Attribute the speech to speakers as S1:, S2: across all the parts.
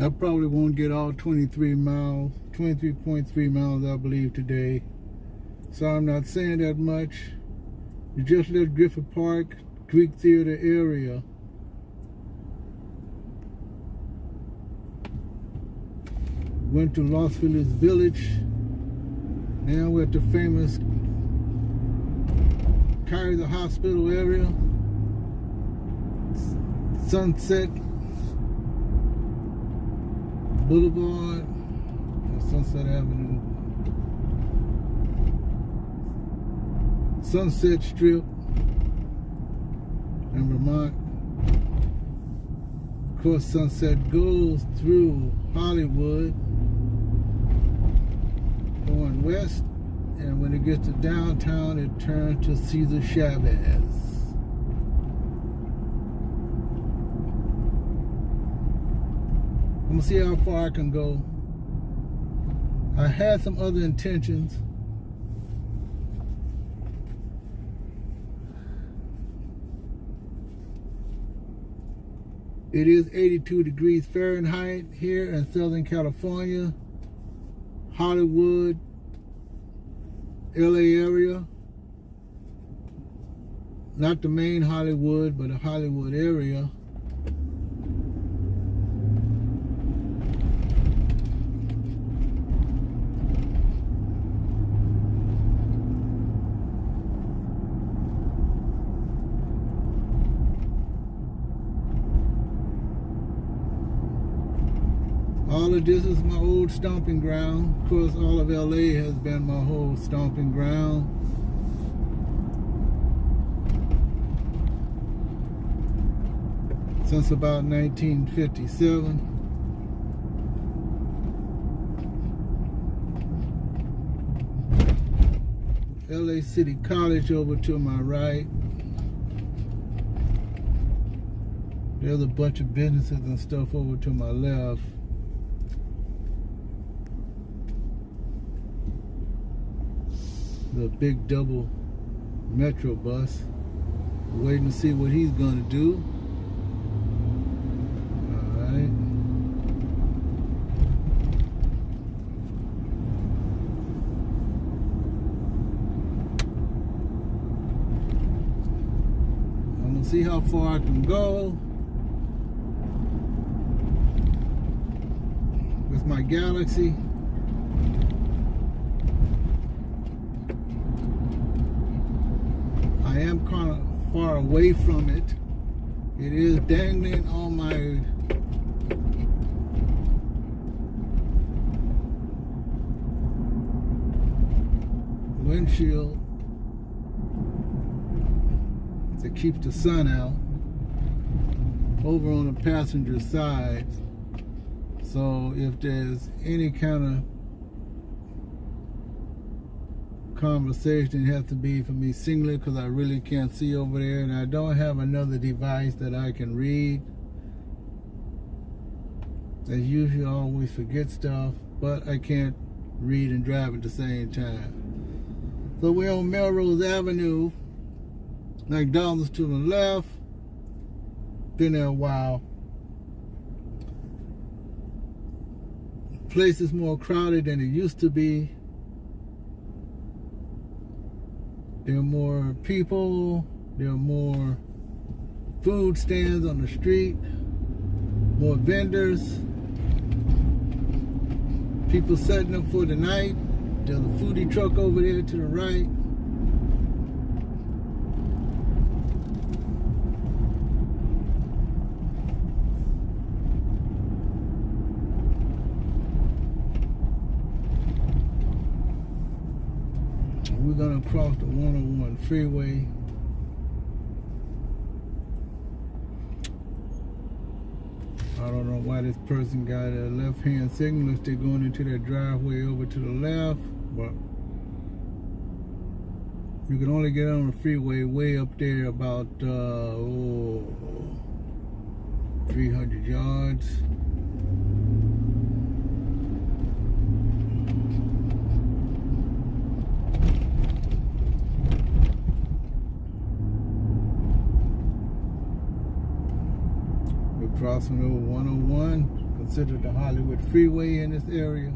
S1: I probably won't get all 23 miles, 23.3 miles, I believe, today. So I'm not saying that much. You just left Griffith Park, Greek Theater area. Went to Los Feliz Village. Now we're at the famous Kaiser Hospital area. Sunset Boulevard, or Sunset Avenue. Sunset Strip in Vermont. Of course, Sunset goes through Hollywood, going west, and when it gets to downtown, it turns to Cesar Chavez. I'm gonna see how far I can go. I had some other intentions. It is 82 degrees Fahrenheit here in Southern California, Hollywood, LA area. Not the main Hollywood, but the Hollywood area. All of this is my old stomping ground. Of course, all of LA has been my whole stomping ground. Since about 1957. LA City College over to my right. There's a bunch of businesses and stuff over to my left. The big double metro bus. Waiting to see what he's gonna do. Alright. I'm gonna see how far I can go with my Galaxy. I am kind of far away from it. It is dangling on my windshield to keep the sun out over on the passenger side. So if there's any kind of conversation, it has to be for me singly, because I really can't see over there, and I don't have another device that I can read. As usual, I always forget stuff, but I can't read and drive at the same time. So we're on Melrose Avenue. McDonald's to the left. Been there a while. The place is more crowded than it used to be. There are more people, there are more food stands on the street, more vendors, people setting up for the night. There's a foodie truck over there to the right. We're gonna cross the 101 freeway. I don't know why this person got a left-hand signal if they're going into their driveway over to the left, but you can only get on the freeway way up there about 300 yards. We're crossing over 101, considered the Hollywood Freeway in this area.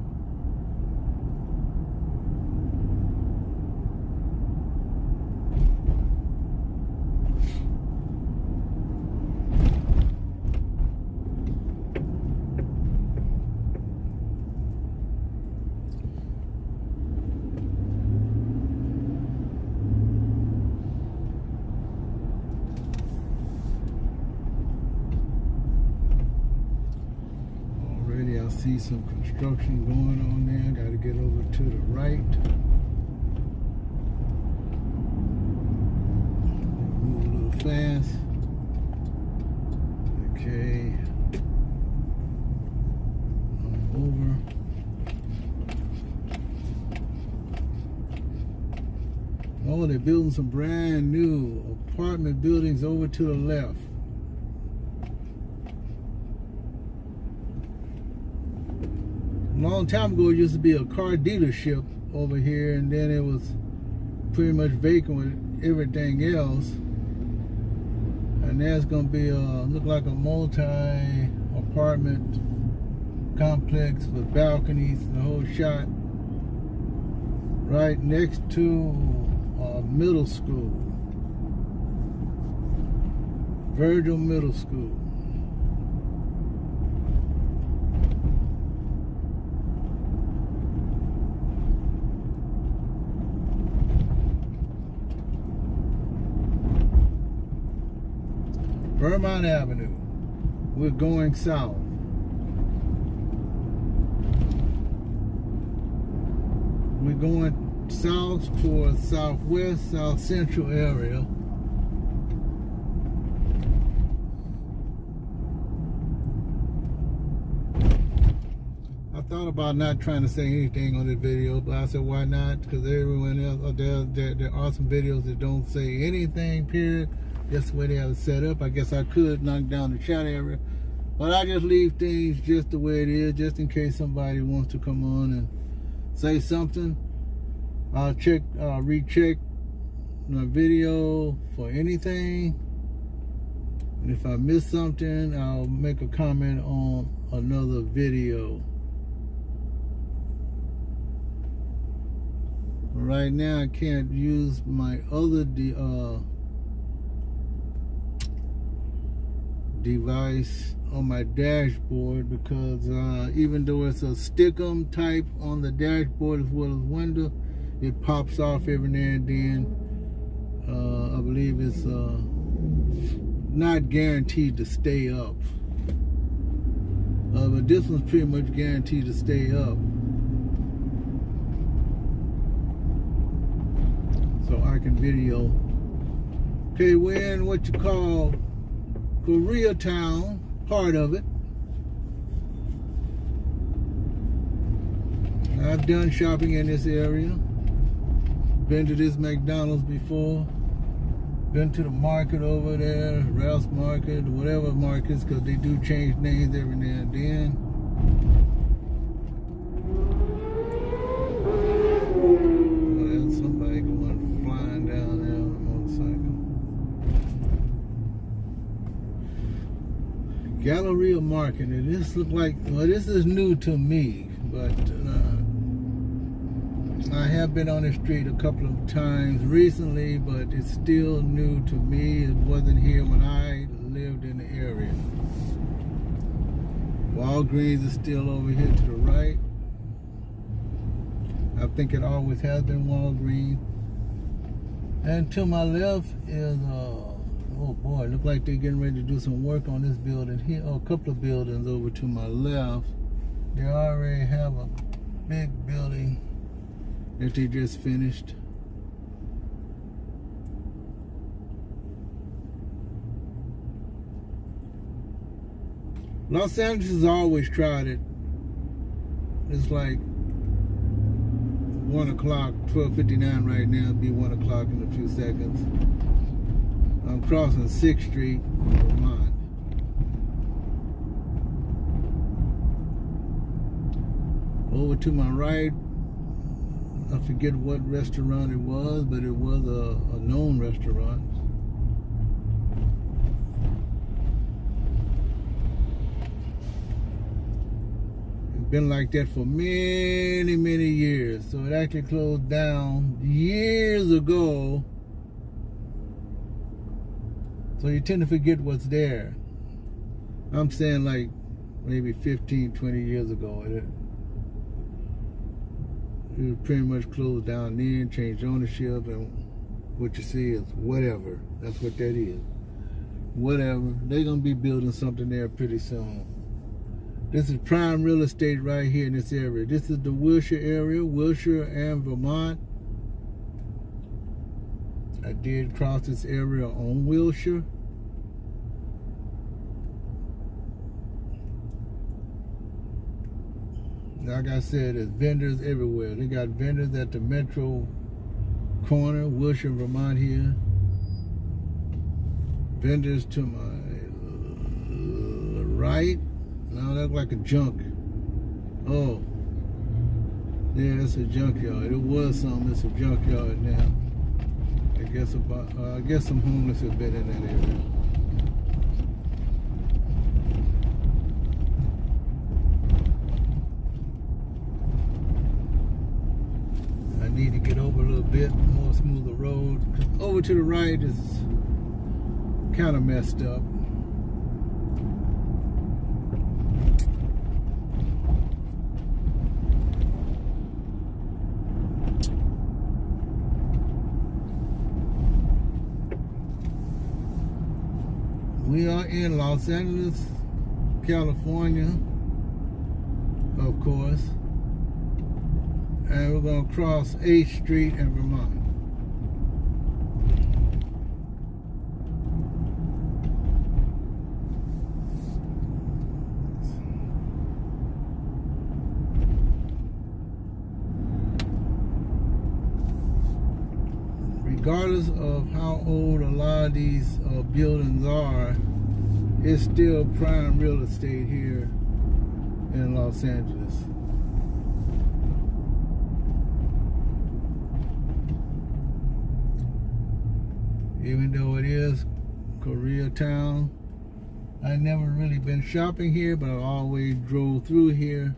S1: I see some construction going on there. Got to get over to the right. Move a little fast. Okay. Over. Oh, they're building some brand new apartment buildings over to the left. A long time ago, it used to be a car dealership over here, and then it was pretty much vacant with everything else. And there's gonna be look like a multi-apartment complex with balconies and the whole shot, right next to middle school, Virgil Middle School. Vermont Avenue. We're going south. We're going south towards southwest, south central area. I thought about not trying to say anything on this video, but I said why not? Because everyone else, there are some videos that don't say anything, period. That's the way they have it set up. I guess I could knock down the chat area, but I just leave things just the way it is, just in case somebody wants to come on and say something. I'll recheck my video for anything, and if I miss something, I'll make a comment on another video. Right now, I can't use my other device on my dashboard because even though it's a stickum type on the dashboard as well as window, it pops off every now and then. I believe it's not guaranteed to stay up, but this one's pretty much guaranteed to stay up, so I can video. Okay, we're in what you call Koreatown, part of it. I've done shopping in this area. Been to this McDonald's before. Been to the market over there, Ralph's Market, whatever markets, because they do change names every now and then. Oh, there's somebody going flying down there on a motorcycle. Galleria Market. And this look like, well, this is new to me, but I have been on the street a couple of times recently, but it's still new to me. It wasn't here when I lived in the area. Walgreens is still over here to the right. I think it always has been Walgreens. And to my left is, oh boy, look like they're getting ready to do some work on this building here. Oh, a couple of buildings over to my left. They already have a big building that they just finished. Los Angeles has always tried it. It's like 1 o'clock, 12:59 right now. It'll be 1 o'clock in a few seconds. I'm crossing 6th Street, Vermont. Over to my right, I forget what restaurant it was, but it was a known restaurant. been like that for many, many years. So it actually closed down years ago. So you tend to forget what's there. I'm saying like maybe 15, 20 years ago. It was pretty much closed down then, changed ownership, and what you see is whatever. That's what that is. Whatever. They're going to be building something there pretty soon. This is prime real estate right here in this area. This is the Wilshire area, Wilshire and Vermont. I did cross this area on Wilshire. Like I said, there's vendors everywhere. They got vendors at the metro corner, Wilshire, Vermont here. Vendors to my right. Now that looks like a junk. Oh, yeah, that's a junkyard. It was something. It's a junkyard now. I guess some homeless have been in that area. I need to get over a little bit more smoother road. Over to the right is kind of messed up. We are in Los Angeles, California, of course, and we're going to cross 8th Street in Vermont. Regardless of how old a lot of these buildings are, it's still prime real estate here in Los Angeles. Even though it is Koreatown, I've never really been shopping here, but I always drove through here.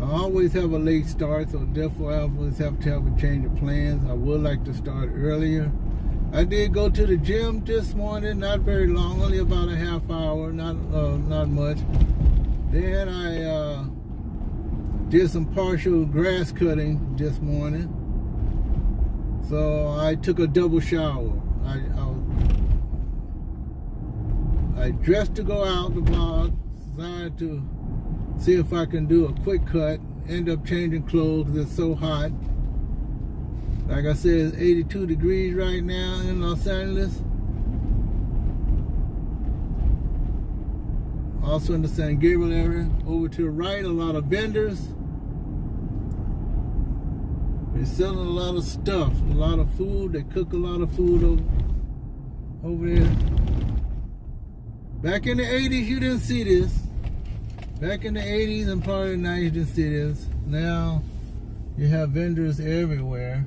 S1: I always have a late start, so therefore I always have to have a change of plans. I would like to start earlier. I did go to the gym this morning, not very long, only about a half hour, not much. Then I did some partial grass cutting this morning. So I took a double shower. I dressed to go out the block, decided to see if I can do a quick cut. End up changing clothes because it's so hot. Like I said, it's 82 degrees right now in Los Angeles. Also in the San Gabriel area. Over to the right, a lot of vendors. They're selling a lot of stuff, a lot of food. They cook a lot of food over there. Back in the 80s, you didn't see this. Back in the 80s and part of the 90s, you didn't see this. Now, you have vendors everywhere.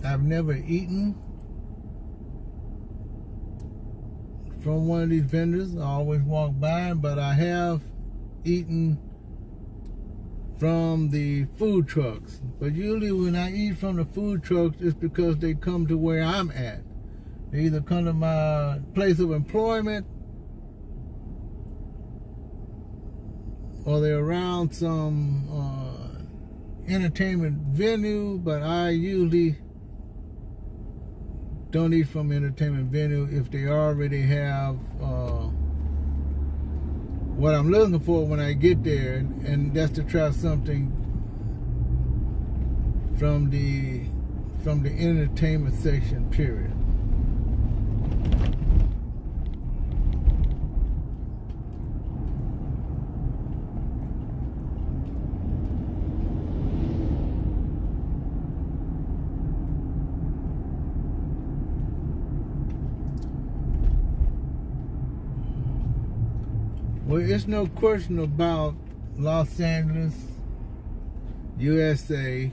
S1: I've never eaten from one of these vendors. I always walk by, but I have eaten from the food trucks. But usually when I eat from the food trucks, it's because they come to where I'm at. They either come to my place of employment, or they're around some entertainment venue, but I usually don't eat from entertainment venue if they already have what I'm looking for when I get there, and that's to try something from the entertainment section, period. Well, it's no question about Los Angeles, USA.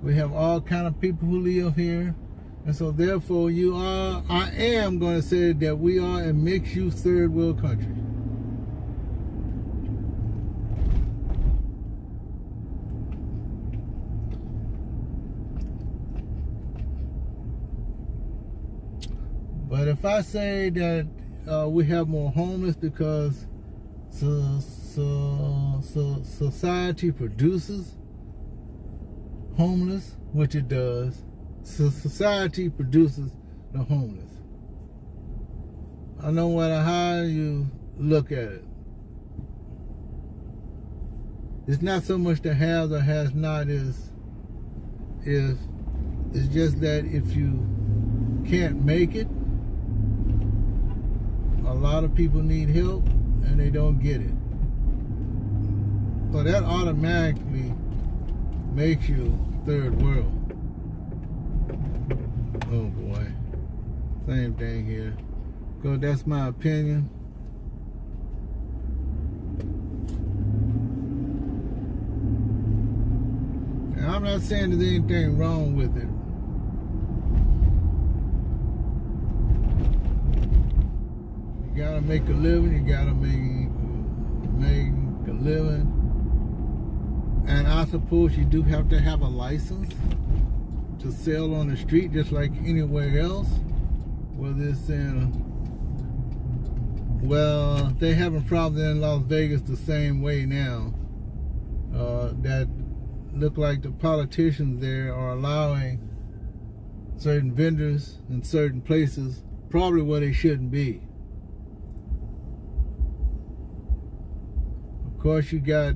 S1: We have all kind of people who live here. And so therefore I am going to say that we are a mixed-use third world country. But if I say that we have more homeless because society produces homeless, which it does. So society produces the homeless. I know how you look at it. It's not so much the has or has not it's just that if you can't make it, a lot of people need help and they don't get it. So that automatically makes you third world. Oh boy. Same thing here. Because that's my opinion. And I'm not saying there's anything wrong with it. You gotta make a living, you gotta make a living. And I suppose you do have to have a license to sell on the street just like anywhere else. Whether it's they having problems in Las Vegas the same way now. That look like the politicians there are allowing certain vendors in certain places probably where they shouldn't be. Of course, you got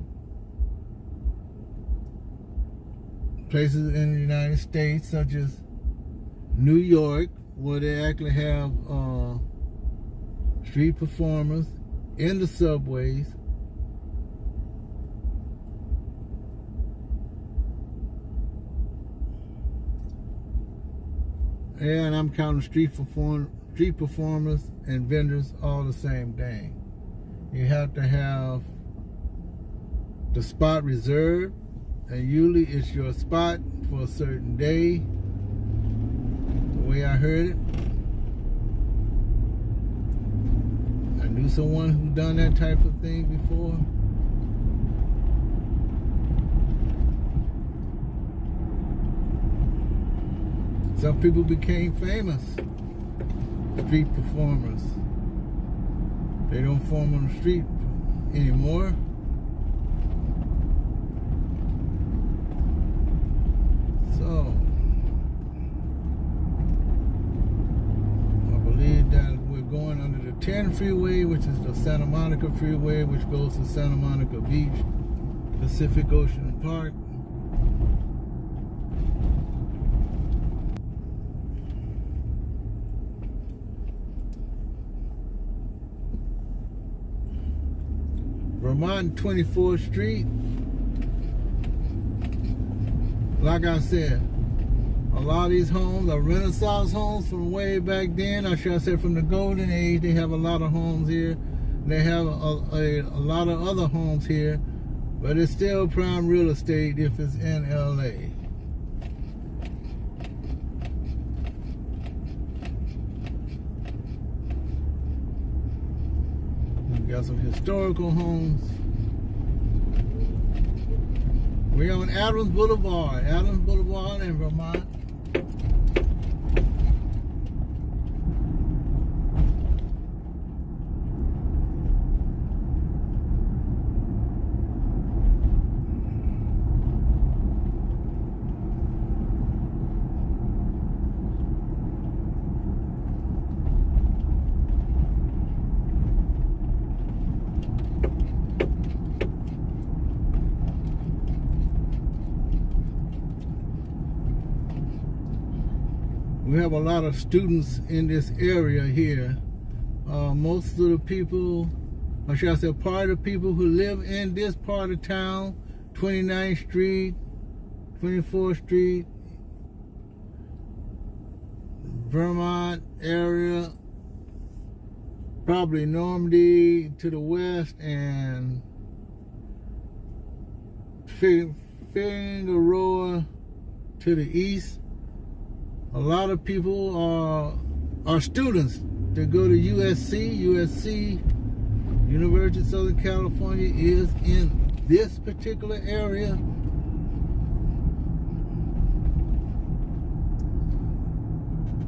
S1: places in the United States such as New York where they actually have street performers in the subways. And I'm counting street performers and vendors all the same thing. You have to have the spot reserved, and usually it's your spot for a certain day, the way I heard it. I knew someone who done that type of thing before. Some people became famous street performers. They don't perform on the street anymore. So, I believe that we're going under the 10 freeway, which is the Santa Monica freeway, which goes to Santa Monica Beach, Pacific Ocean Park. Vermont 24th Street. Like I said, a lot of these homes are Renaissance homes from way back then. Or should I say from the Golden Age. They have a lot of homes here. They have a lot of other homes here. But it's still prime real estate if it's in LA. We've got some historical homes. We're on Adams Boulevard in Vermont. We have a lot of students in this area here. Most of the people, or should I say part of the people who live in this part of town, 29th Street, 24th Street, Vermont area, probably Normandy to the west, and Figueroa to the east. A lot of people are students that go to USC, University of Southern California, is in this particular area.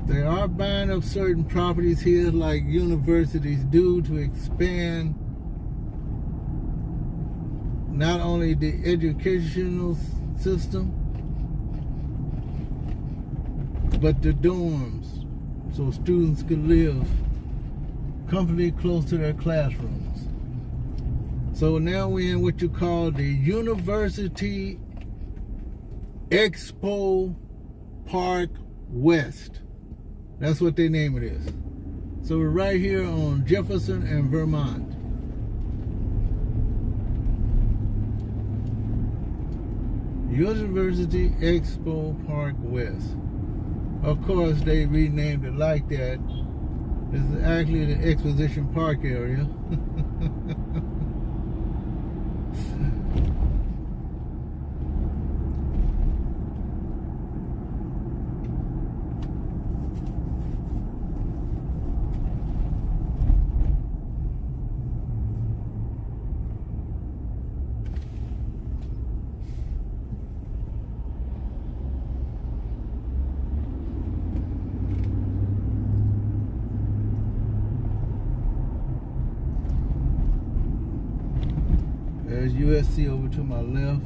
S1: They are buying up certain properties here like universities do to expand not only the educational system, but the dorms, so students could live comfortably close to their classrooms. So now we're in what you call the University Expo Park West. That's what their name it is. So we're right here on Jefferson and Vermont. University Expo Park West. Of course, they renamed it like that. This is actually the Exposition Park area. There's USC over to my left.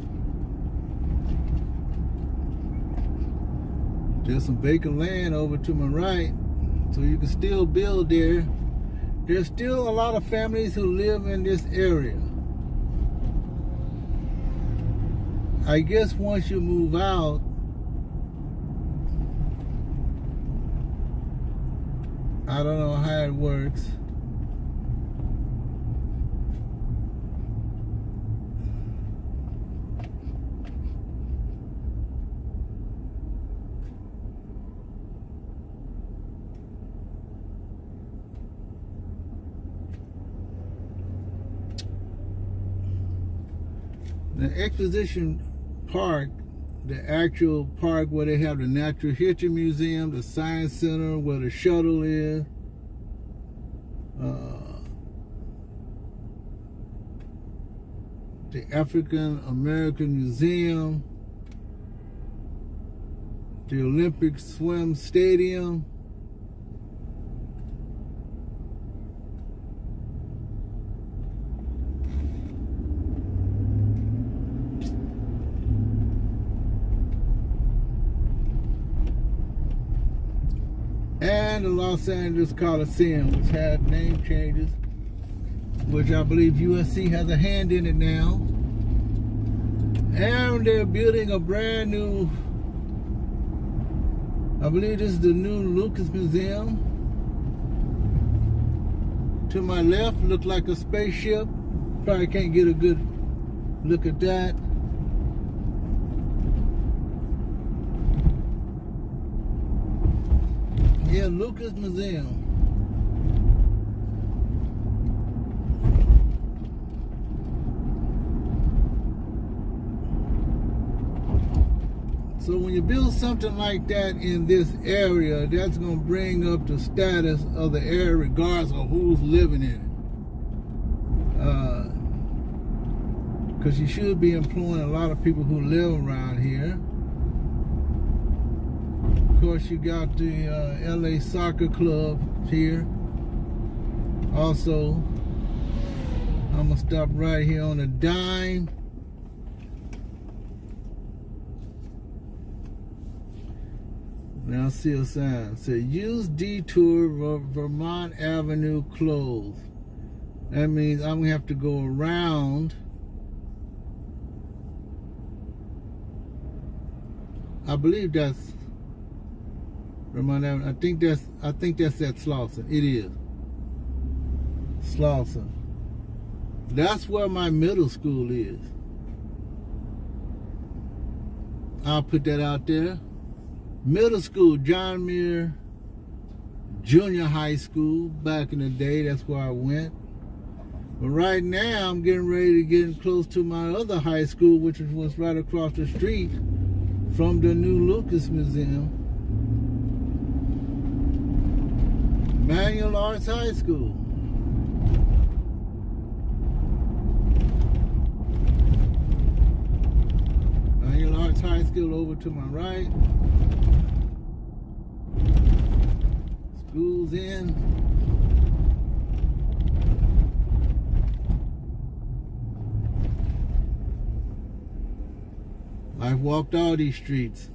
S1: There's some vacant land over to my right, so you can still build there. There's still a lot of families who live in this area. I guess once you move out, I don't know how it works. The Exposition Park, the actual park where they have the Natural History Museum, the Science Center, where the shuttle is, the African American Museum, the Olympic Swim Stadium, and the Los Angeles Coliseum, which had name changes, which I believe USC has a hand in it now. And they're building a brand new, I believe this is the new Lucas Museum. To my left, looked like a spaceship. Probably can't get a good look at that. Yeah, Lucas Museum. So when you build something like that in this area, that's going to bring up the status of the area regardless of who's living in it. Because you should be employing a lot of people who live around here. Of course, you got the LA Soccer Club here. Also, I'm going to stop right here on a dime. Now I see a sign. Say, use detour Vermont Avenue closed. That means I'm going to have to go around. I believe that's Vermont Avenue. I think that's at Slauson. It is Slauson. That's where my middle school is. I'll put that out there. Middle school, John Muir Junior High School. Back in the day, that's where I went. But right now, I'm getting ready to get close to my other high school, which was right across the street from the new Lucas Museum. Manual Arts High School. Manual Arts High School over to my right. School's in. I've walked all these streets.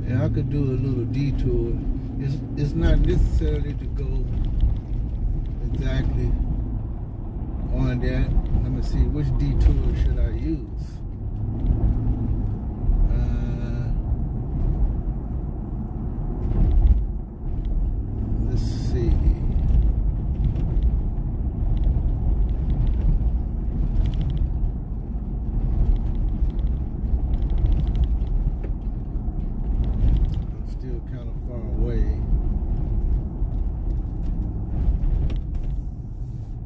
S1: Yeah, I could do a little detour. It's not necessarily to go exactly on that. Let me see, which detour should I use? Let's see. I'm still kind of far away.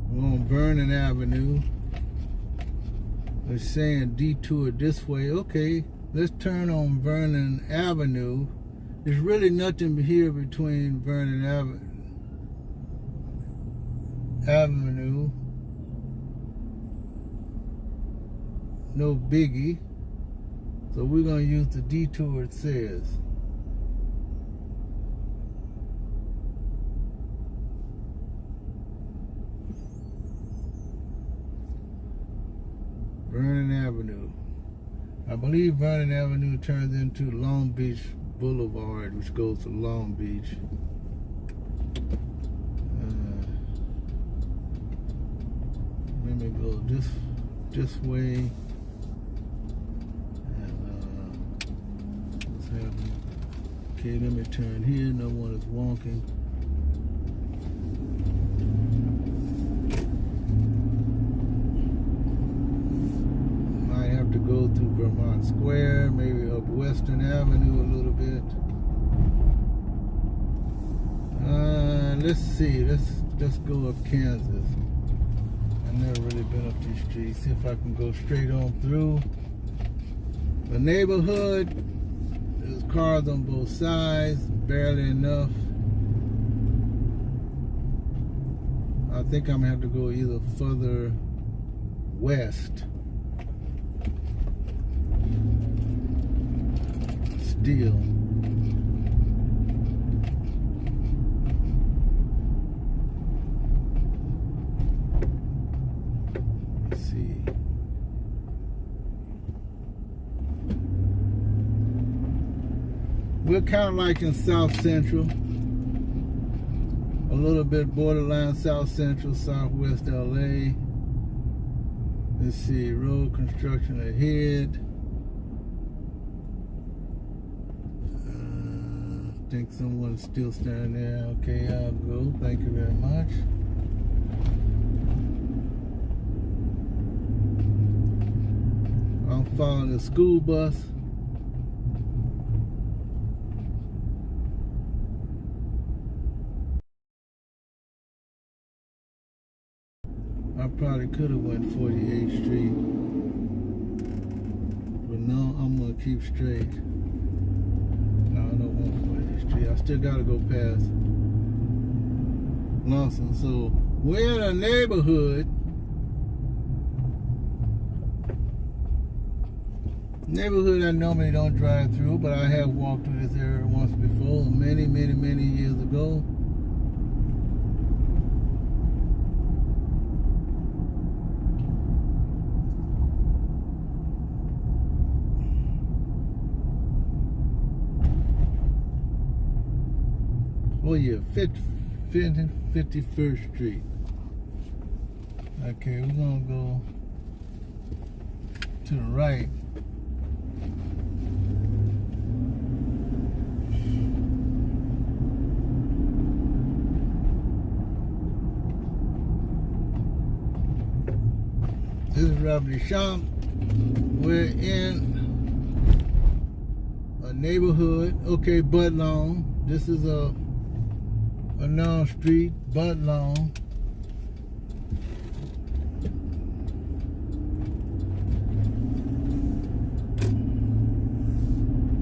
S1: We're on Vernon Avenue. They're saying detour this way. Okay, let's turn on Vernon Avenue. There's really nothing here between Vernon Avenue. No biggie. So we're going to use the detour it says. Vernon Avenue. I believe Vernon Avenue turns into Long Beach Boulevard, which goes to Long Beach. Let me go this way. And what's happening? Okay, let me turn here. No one is walking. To go through Vermont Square, maybe up Western Avenue a little bit. Let's see, let's go up Kansas. I've never really been up these streets. See if I can go straight on through. The neighborhood, there's cars on both sides, barely enough. I think I'm gonna have to go either further west. Deal. Let's see. We're kind of like in South Central, a little bit borderline South Central, Southwest LA. Let's see, road construction ahead. I think someone's still standing there. Okay, I'll go. Thank you very much. I'm following the school bus. I probably could have went 48th Street, but no, I'm gonna keep straight. I don't want 48th Street. I still gotta go past Lawson. So we're in a neighborhood. I normally don't drive through, but I have walked through this area once before, many years ago. Oh yeah, 51st Street. Okay, we're gonna go to the right. This is Robert Shop. We're in a neighborhood. Okay, Bud Lawn. This is a long street, Bud Lawn.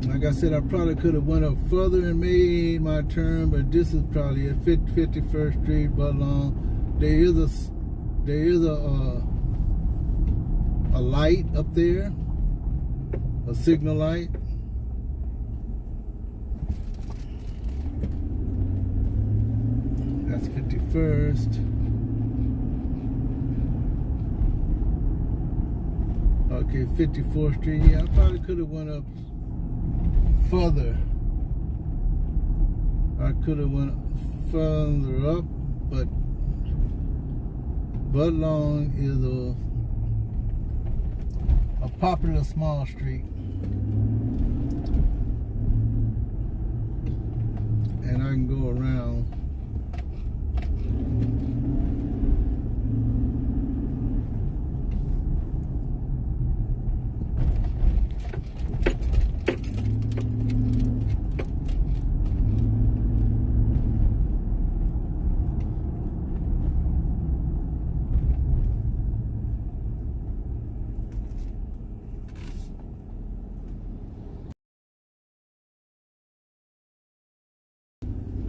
S1: Like I said, I probably could have went up further and made my turn, but this is probably at 51st Street, Bud Lawn. There is a light up there, a signal light. That's 51st. Okay, 54th Street. Yeah, I probably could have went up further. I could have went further up, but Bud Lawn is a popular small street. And I can go around.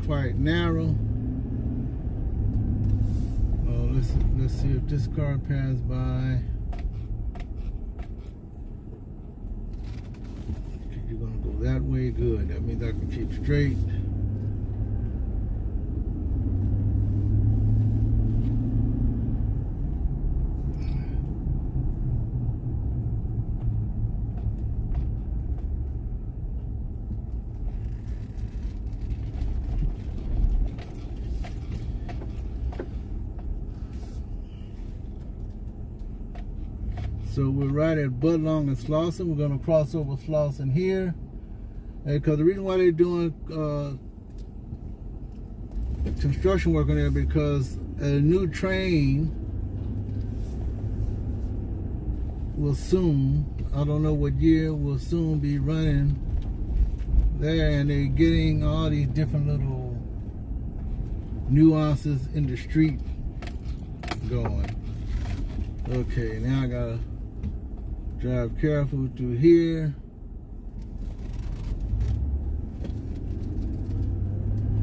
S1: Quite narrow. Oh, let's see if this car passed by. You're gonna go that way, good. That means I can keep straight. So we're right at Bud Lawn and Slauson. We're going to cross over Slauson here. Because the reason why they're doing construction work on there, because a new train will soon, I don't know what year, will soon be running there. And they're getting all these different little nuances in the street going. Okay, now I got to drive careful through here.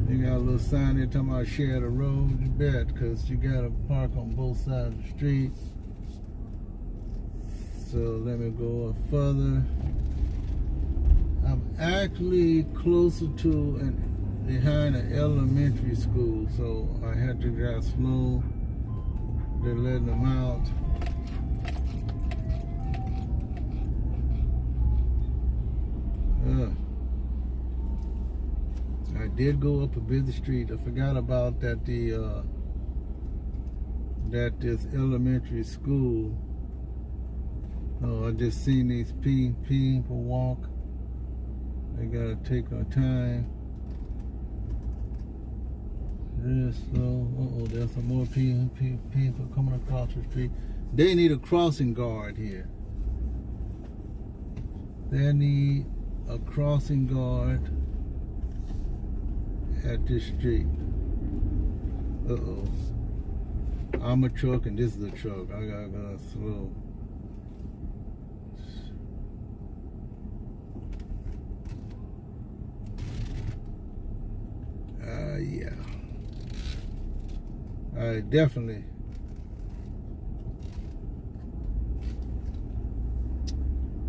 S1: They got a little sign there talking about share the road. You bet, because you got to park on both sides of the street. So let me go up further. I'm actually closer to and behind an elementary school, so I had to drive slow. They're letting them out. I did go up a busy street. I forgot about that. That this elementary school. Oh, I just seen these people walk. They gotta take our time. Real slow. Uh-oh, there's some more people coming across the street. They need a crossing guard here. They need a crossing guard at this street. Uh-oh. I'm a truck and this is a truck. I gotta go slow. Yeah. I definitely.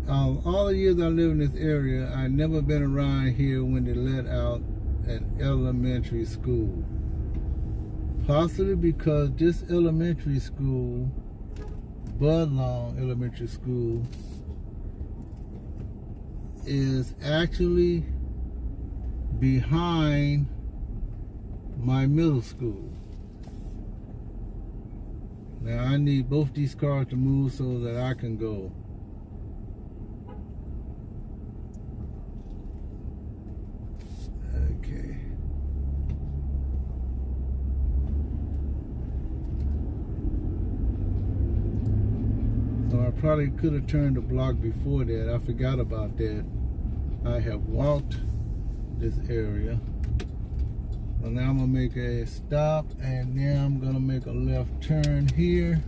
S1: All the years I live in this area, I never been around here when they let out an elementary school. Possibly because this elementary school, Bud Lawn Elementary School, is actually behind my middle school. Now I need both these cars to move so that I can go. Okay. So I probably could have turned the block before that. I forgot about that. I have walked this area. So now I'm gonna make a stop, and now I'm gonna make a left turn here.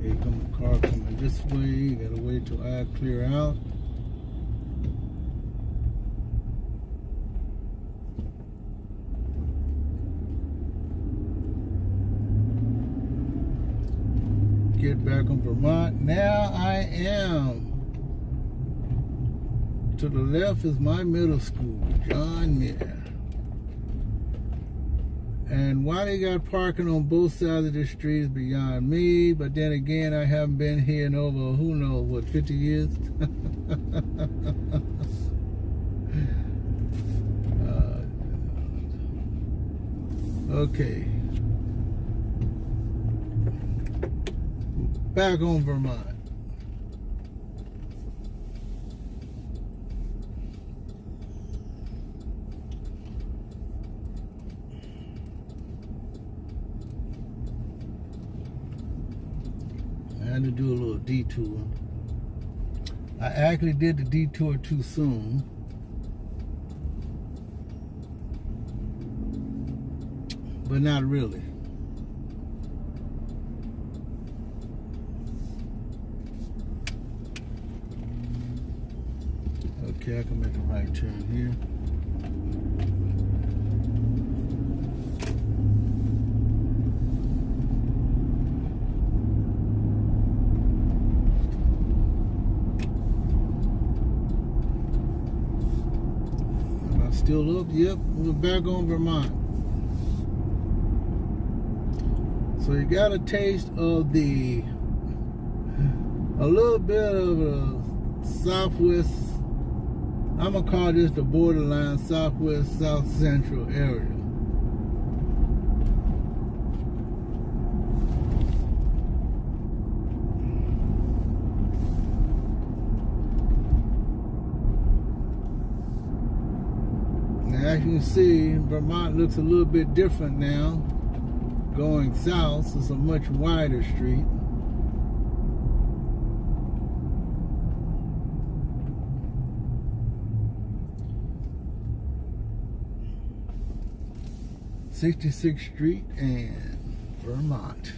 S1: Here come the car coming this way. You gotta wait till I clear out. Get back on Vermont. Now I am. To the left is my middle school, John Muir. And why they got parking on both sides of the street is beyond me. But then again, I haven't been here in over, who knows, what, 50 years? Okay. Back on Vermont. I had to do a little detour. I actually did the detour too soon. But not really. Okay, I can make a right turn here. Am I still up? Yep, we're back on Vermont. So you got a taste of a little bit of a southwest, I'm gonna call this the borderline southwest, south central area. Now, as you can see, Vermont looks a little bit different now. Going south, it's a much wider street. '66th Street and Vermont.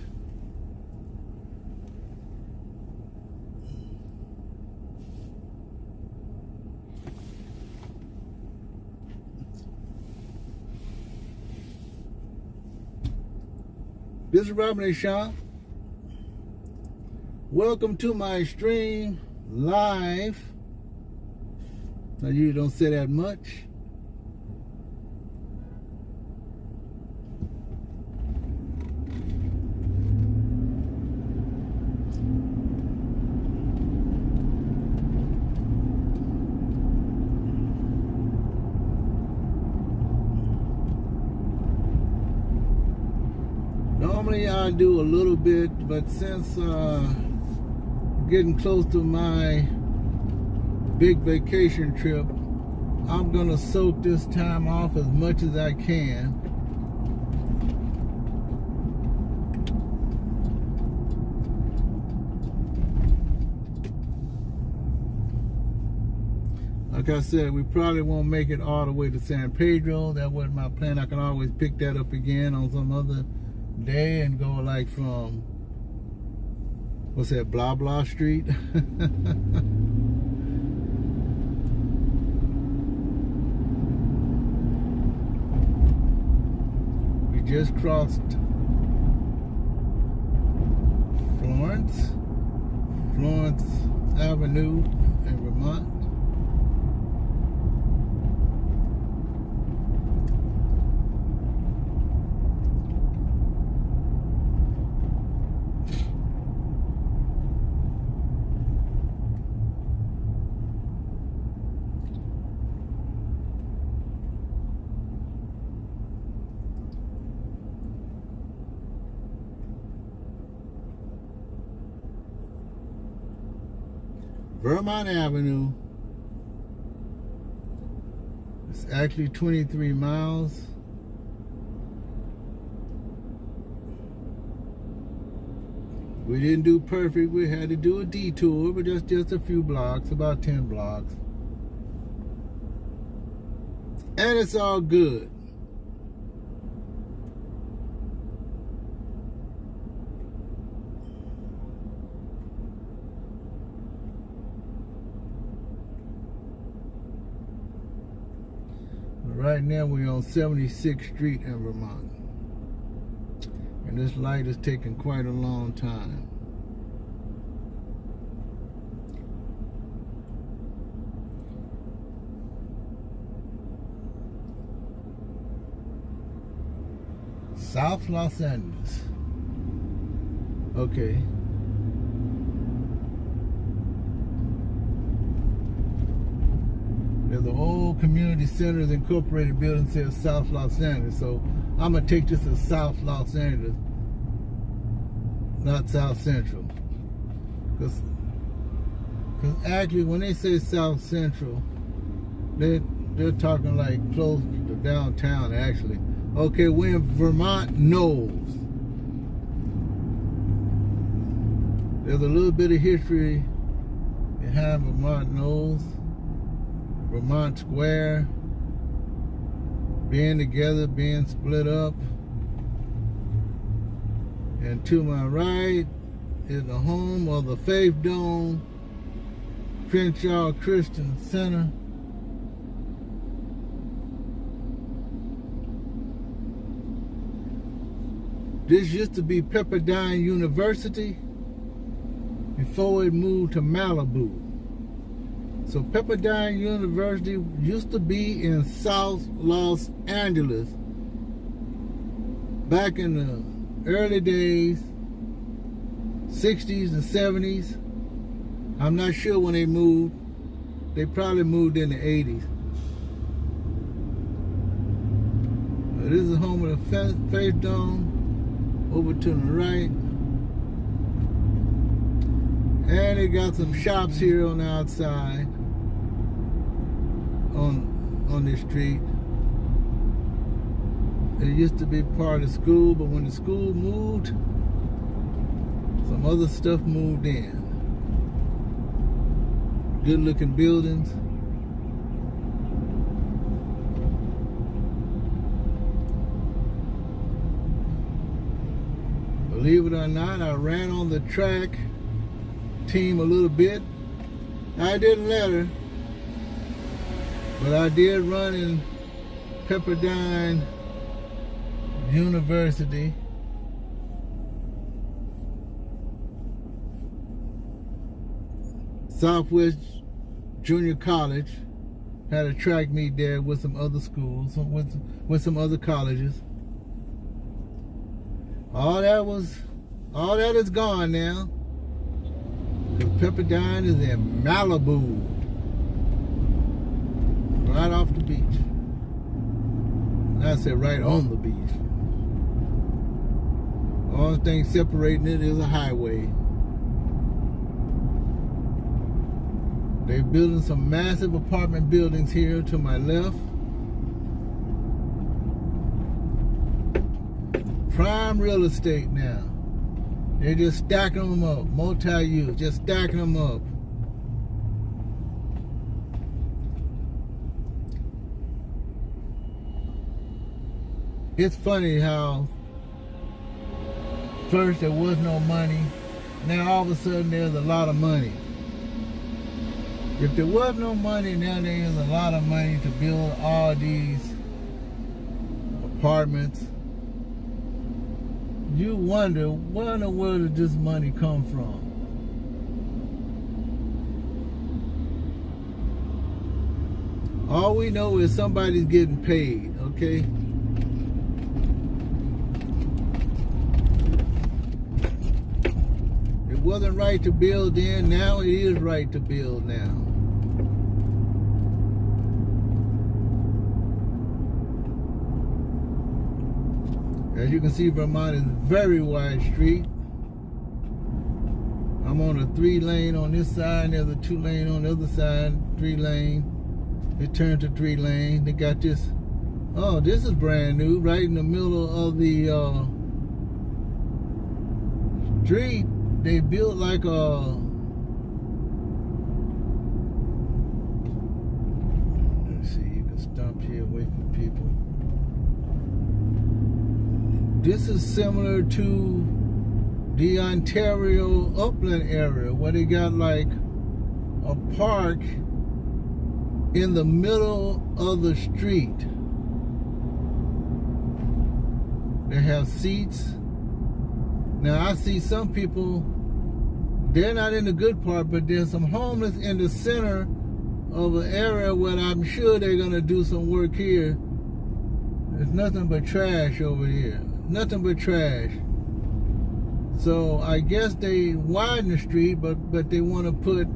S1: This is Robin Shop. Welcome to my stream live. Now you don't say that much. Normally I do a little bit, but since getting close to my big vacation trip, I'm gonna soak this time off as much as I can. Like I said, we probably won't make it all the way to San Pedro. That wasn't my plan. I can always pick that up again on some other day and go like from, what's that, blah blah street. We just crossed Florence Avenue in Vermont. Vermont Avenue. It's actually 23 miles. We didn't do perfect. We had to do a detour, but just a few blocks, about 10 blocks. And it's all good. Right now we're on 76th Street in Vermont. And this light is taking quite a long time. South Los Angeles. Okay. There's an old Community Centers Incorporated building that says South Los Angeles. So I'm going to take this as South Los Angeles, not South Central. Because actually when they say South Central, they're talking like close to downtown actually. Okay, we're in Vermont Knolls. There's a little bit of history behind Vermont Knolls. Vermont Square, being together, being split up. And to my right is the home of the Faith Dome Crenshaw Christian Center. This used to be Pepperdine University before it moved to Malibu. So Pepperdine University used to be in South Los Angeles back in the early days, 60s and 70s. I'm not sure when they moved. They probably moved in the 80s. This is the home of the Faith Dome. Over to the right. And they got some shops here on the outside. On this street. It used to be part of school, but when the school moved, some other stuff moved in. Good looking buildings. Believe it or not, I ran on the track team a little bit. I didn't let her. But I did run in Pepperdine University. Southwest Junior College. Had a track meet there with some other schools, with some other colleges. All that is gone now. Because Pepperdine is in Malibu. Right off the beach. I said right on the beach. Only thing separating it is a highway. They're building some massive apartment buildings here to my left. Prime real estate now. They're just stacking them up. Multi-use, just stacking them up. It's funny how first there was no money. Now all of a sudden there's a lot of money. If there was no money, now there is a lot of money to build all these apartments. you wonder, where in the world did this money come from? All we know is somebody's getting paid, okay? It wasn't right to build then, now it is right to build now. As you can see, Vermont is a very wide street. I'm on a 3-lane on this side, and there's a 2-lane on the other side, 3-lane. It turned to 3-lane. They got this, oh, this is brand new, right in the middle of the street. They built like a, let's see, you can stop here, wait for people. This is similar to the Ontario upland area where they got like a park in the middle of the street. They have seats. Now I see some people, they're not in the good part, but there's some homeless in the center of an area where I'm sure they're gonna do some work here. There's nothing but trash over here. Nothing but trash. So I guess they widen the street, but they want to put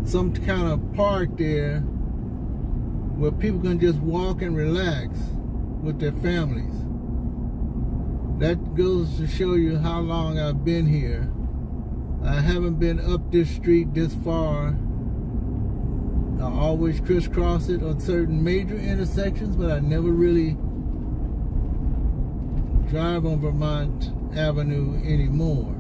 S1: some kind of park there where people can just walk and relax with their families. That goes to show you how long I've been here. I haven't been up this street this far. I always crisscross it on certain major intersections, but I never really drive on Vermont Avenue anymore.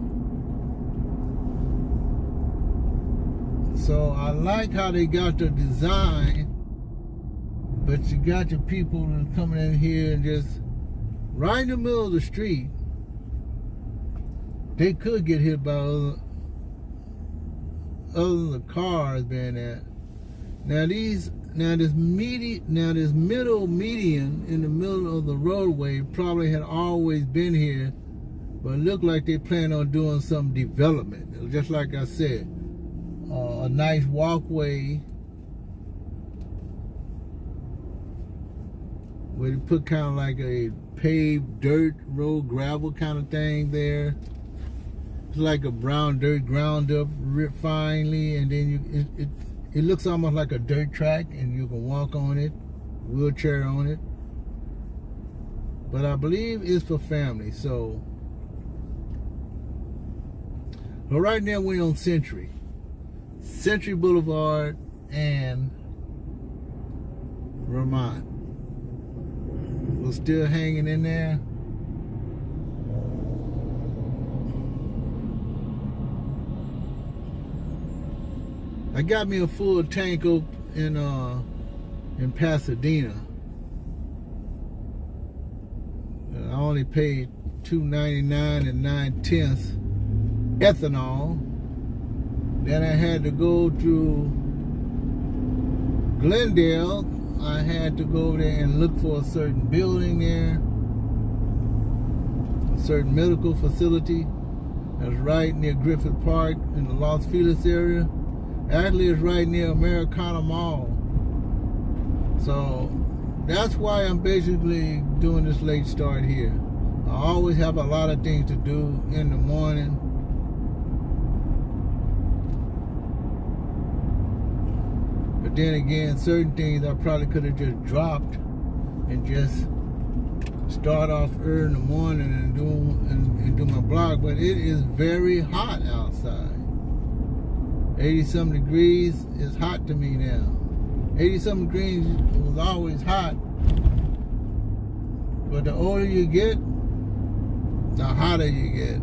S1: So I like how they got the design, but you got your people coming in here and just right in the middle of the street. They could get hit by other than the cars being there. Now this middle median in the middle of the roadway probably had always been here, but it looked like they plan on doing some development. Just like I said, a nice walkway where they put kind of like a paved dirt road, gravel kind of thing there. It's like a brown dirt ground up finely, and then it looks almost like a dirt track, and you can walk on it, wheelchair on it. But I believe it's for family. So right now we're on Century Boulevard and Vermont. We're still hanging in there. I got me a full tank up in Pasadena. I only paid $2.99 and 9/10 ethanol. Then I had to go through Glendale. I had to go there and look for a certain building there, a certain medical facility that's right near Griffith Park in the Los Feliz area. Actually, it's right near Americana Mall. So that's why I'm basically doing this late start here. I always have a lot of things to do in the morning. But then again, certain things I probably could have just dropped and just start off early in the morning and do my blog. But it is very hot outside. 80-something degrees is hot to me now. 80-something degrees was always hot. But the older you get, the hotter you get.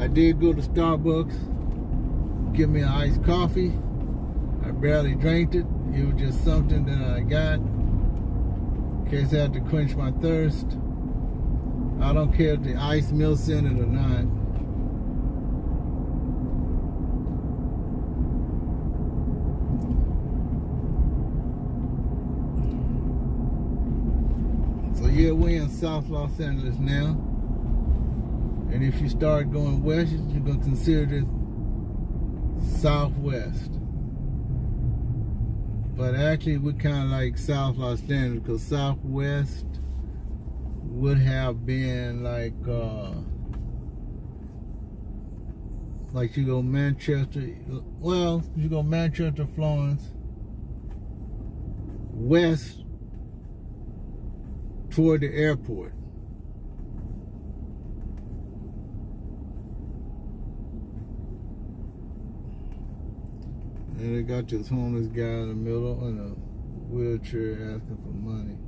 S1: I did go to Starbucks, get me an iced coffee. I barely drank it. It was just something that I got in case I had to quench my thirst. I don't care if the ice melts in it or not. Yeah, we're in South Los Angeles now. And if you start going west, you're going to consider this southwest. But actually, we're kind of like South Los Angeles, because southwest would have been like you go Manchester, well, you go Manchester, Florence, west toward the airport. And they got this homeless guy in the middle in a wheelchair asking for money.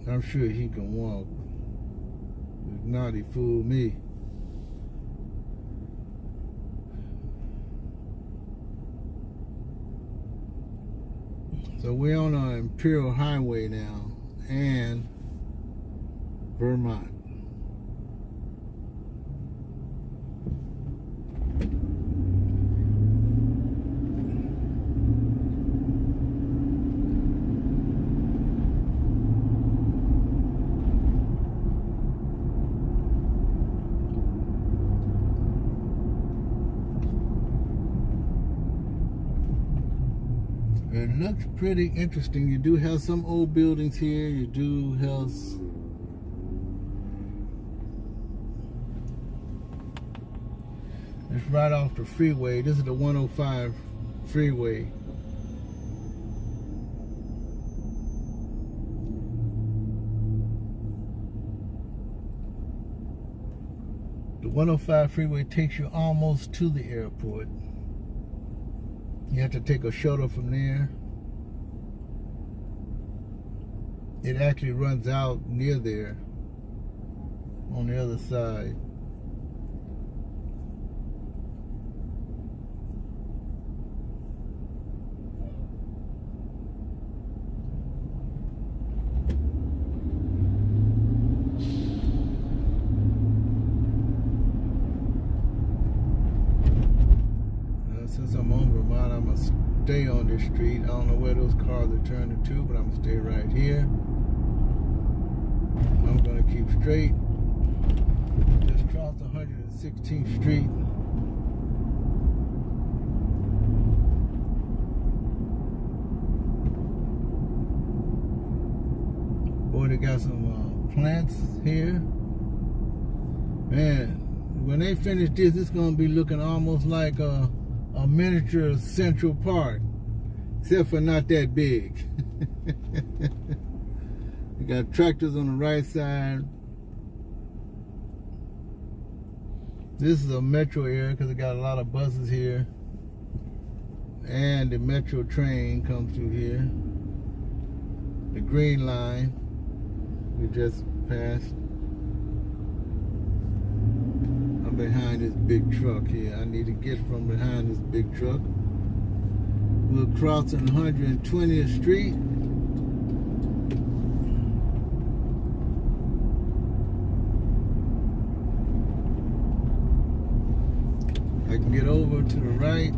S1: I'm sure he can walk. If not, he fooled me. So we're on an Imperial Highway now, and Vermont. It looks pretty interesting. You do have some old buildings here. You do have... It's right off the freeway. This is the 105 freeway. The 105 freeway takes you almost to the airport. You have to take a shuttle from there. It actually runs out near there on the other side. Since I'm on Vermont, I'm going to stay on this street. I don't know where those cars are turning to, but I'm going to stay right here. I'm going to keep straight. Just crossed 116th Street. Boy, they got some plants here. Man, when they finish this, it's going to be looking almost like a miniature Central Park, except for not that big. You got tractors on the right side. This is a metro area because it got a lot of buses here, and the metro train comes through here. The green line we just passed. Behind this big truck here. I need to get from behind this big truck. We're crossing 120th Street. I can get over to the right.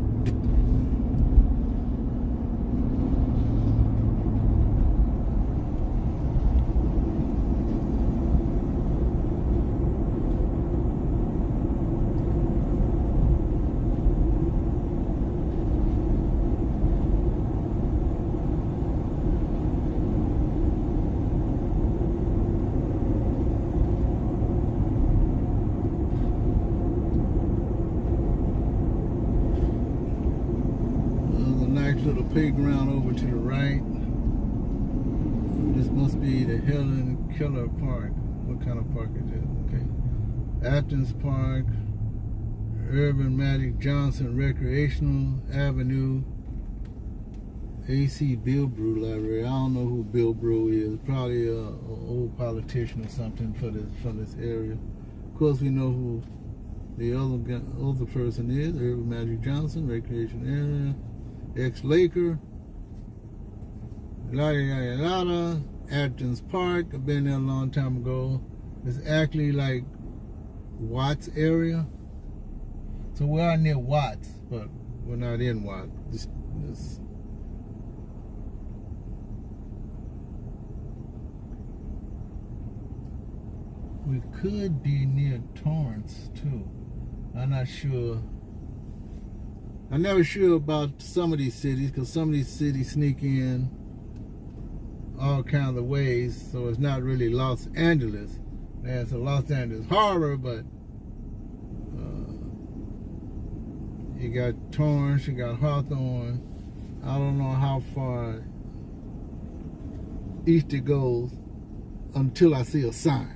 S1: Little playground over to the right. This must be the Helen Keller Park. What kind of park is it? Okay. Athens Park, Urban Magic Johnson Recreational Avenue, AC Bill Brew Library. I don't know who Bill Brew is. Probably a old politician or something from this area. Of course, we know who the other person is. Urban Magic Johnson Recreation Area. Ex-Laker, Athens Park. I've been there a long time ago. It's actually like Watts area. So we are near Watts, but we're not in Watts. we could be near Torrance too. I'm not sure. I'm never sure about some of these cities, because some of these cities sneak in all kinds of ways, so it's not really Los Angeles. There's a Los Angeles harbor, but you got Torrance, you got Hawthorne. I don't know how far east it goes until I see a sign.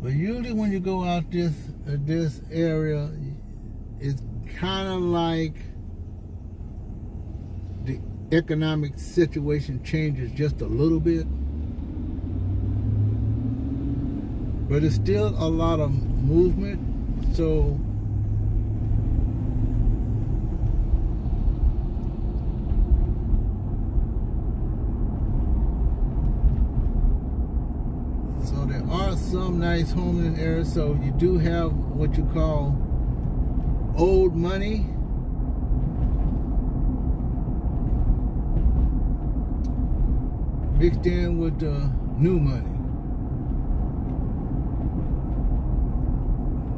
S1: But usually when you go out this area, it's kind of like the economic situation changes just a little bit. But it's still a lot of movement, so there are some nice homes in the area. So you do have what you call old money, mixed in with the new money.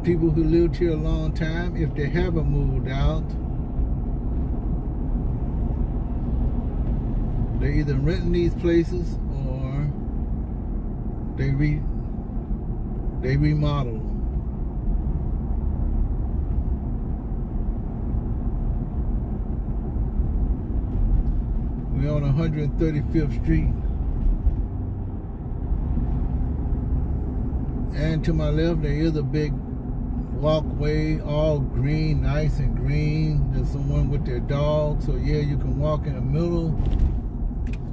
S1: People who lived here a long time, if they haven't moved out, they're either renting these places or they remodel them. We're on 135th Street. And to my left, there is a big walkway, all green, nice and green. There's someone with their dog. So yeah, you can walk in the middle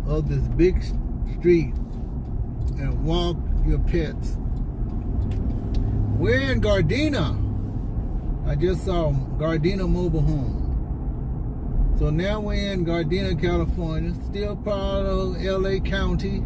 S1: of this big street and walk your pets. We're in Gardena. I just saw Gardena Mobile Home. So now we're in Gardena, California, still part of LA County.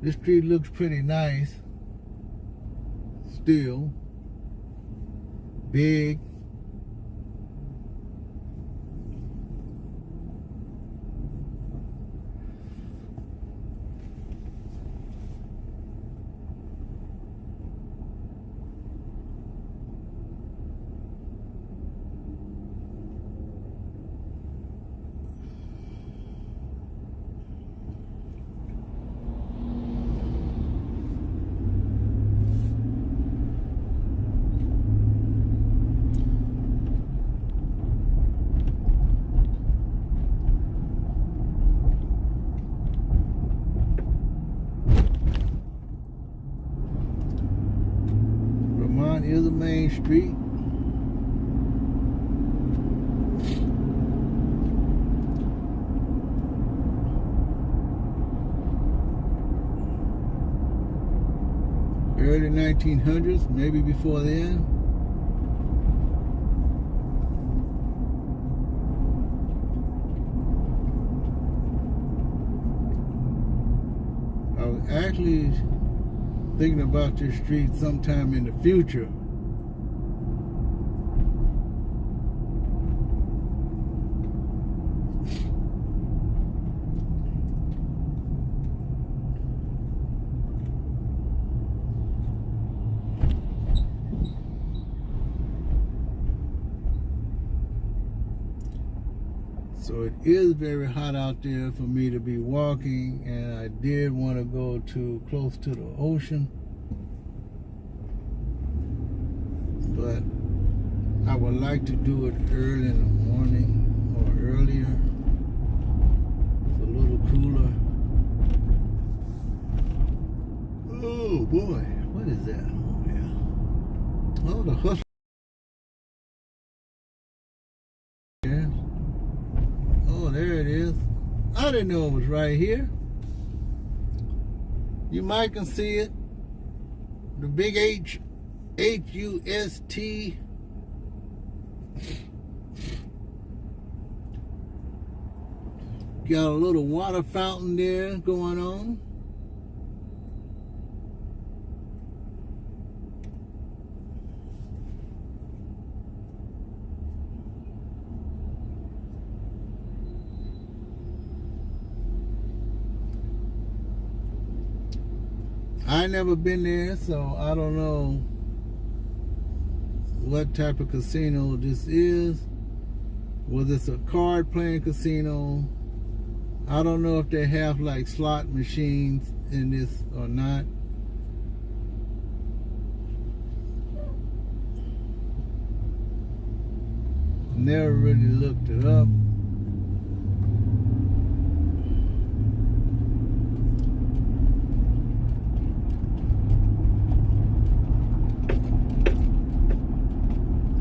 S1: This street looks pretty nice. Still big. Vermont is a main street. Early 1900s, maybe before then. I was actually thinking about this street sometime in the future. So it is very hot out there for me to be walking, and I did want to go to close to the ocean, but I would like to do it early in the morning or earlier. It's a little cooler. Oh boy, what is that? Oh yeah. Oh, the hustle. Yeah. Oh, there it is. I didn't know it was right here. You might can see it. The big H-U-S-T. Got a little water fountain there going on. I never been there, so I don't know what type of casino this is. Whether it's a card playing casino. I don't know if they have like slot machines in this or not. Never really looked it up.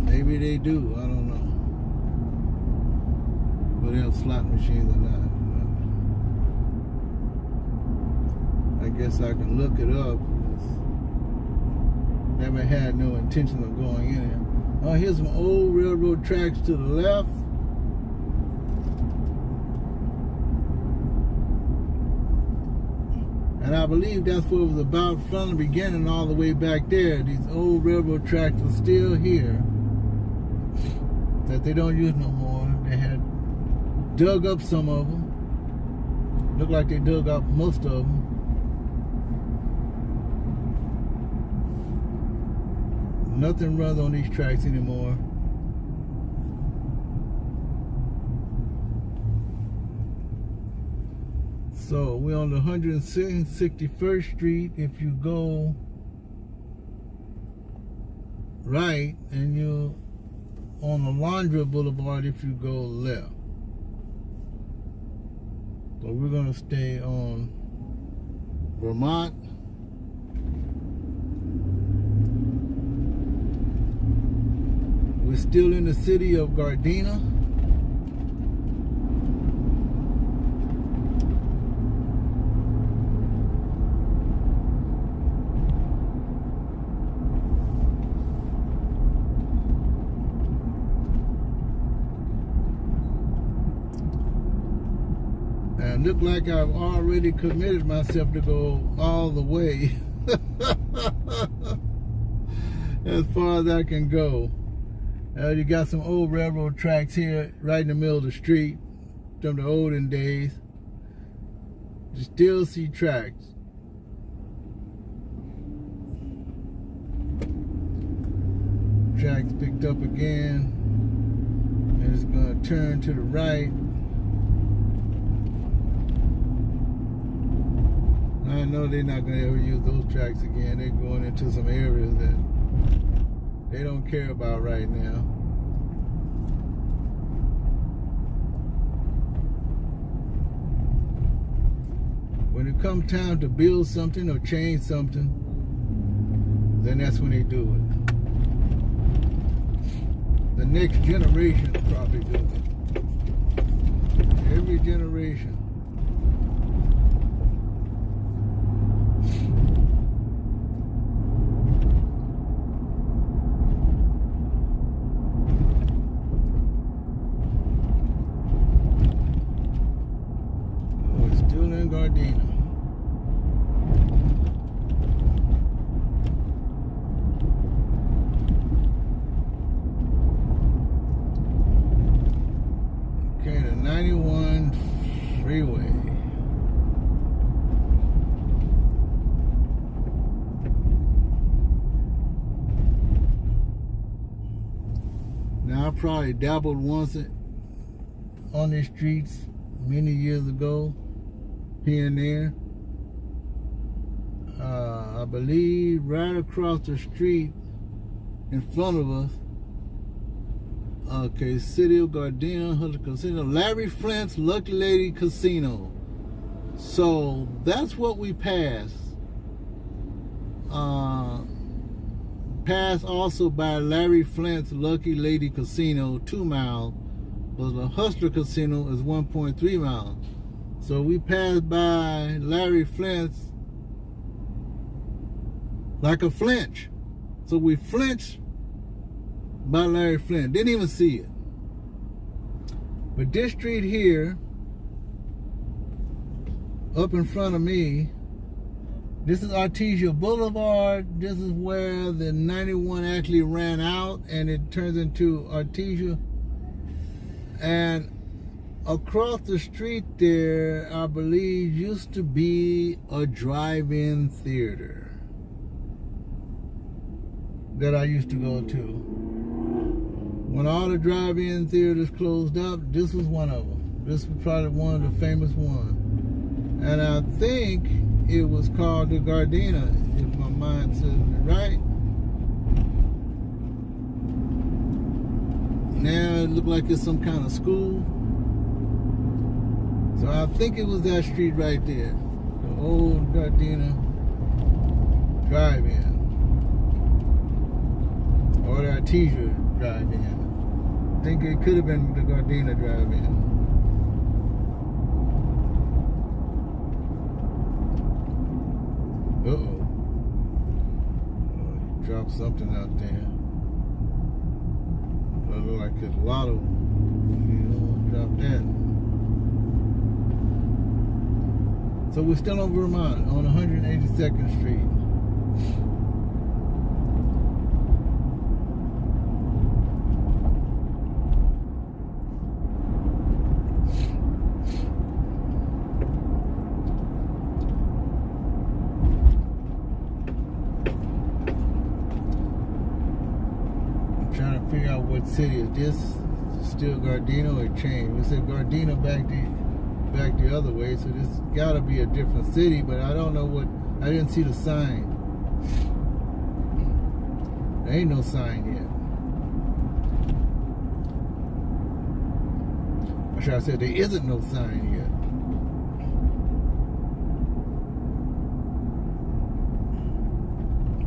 S1: Maybe they do, I don't know. Whether they have slot machines or not. I guess I can look it up. Never had no intention of going in there. Oh, here's some old railroad tracks to the left. And I believe that's what it was about from the beginning all the way back there. These old railroad tracks are still here that they don't use no more. They had dug up some of them. Looked like they dug up most of them. Nothing runs on these tracks anymore. So we're on the 161st Street. If you go right, and you're on Alondra Boulevard if you go left. So we're going to stay on Vermont. We're still in the city of Gardena. And look like I've already committed myself to go all the way as far as I can go. You got some old railroad tracks here right in the middle of the street from the olden days. You still see tracks. Tracks picked up again. And it's going to turn to the right. I know they're not going to ever use those tracks again. They're going into some areas that they don't care about right now. When it comes time to build something or change something, then that's when they do it. The next generation will probably do it. Every generation. Gardena. Okay, the 91 freeway. Now I probably dabbled once on these streets many years ago. Here and there. I believe right across the street in front of us. Okay, City of Gardena Casino. Larry Flint's Lucky Lady Casino. So that's what we passed. Passed also by Larry Flint's Lucky Lady Casino, 2 miles. But the Hustler Casino is 1.3 miles. So we passed by Larry Flint's like a flinch. So we flinched by Larry Flint. Didn't even see it. But this street here, up in front of me, this is Artesia Boulevard. This is where the 91 actually ran out and it turns into Artesia. And across the street there, I believe, used to be a drive-in theater that I used to go to. When all the drive-in theaters closed up, this was one of them. This was probably one of the famous ones. And I think it was called the Gardena, if my mind says it right. Now it looked like it's some kind of school. So I think it was that street right there. The old Gardena drive-in. Or the Artesia drive-in. I think it could have been the Gardena drive-in. Uh-oh. Oh, he dropped something out there. It looked like a lotto. Drop that. So we're still on Vermont, on 182nd Street. Trying to figure out what city is this. Still Gardena or it changed? We said Gardena back the other way, so this gotta be a different city, but I don't know what. I didn't see the sign. There ain't no sign yet. Or should I say there isn't no sign yet.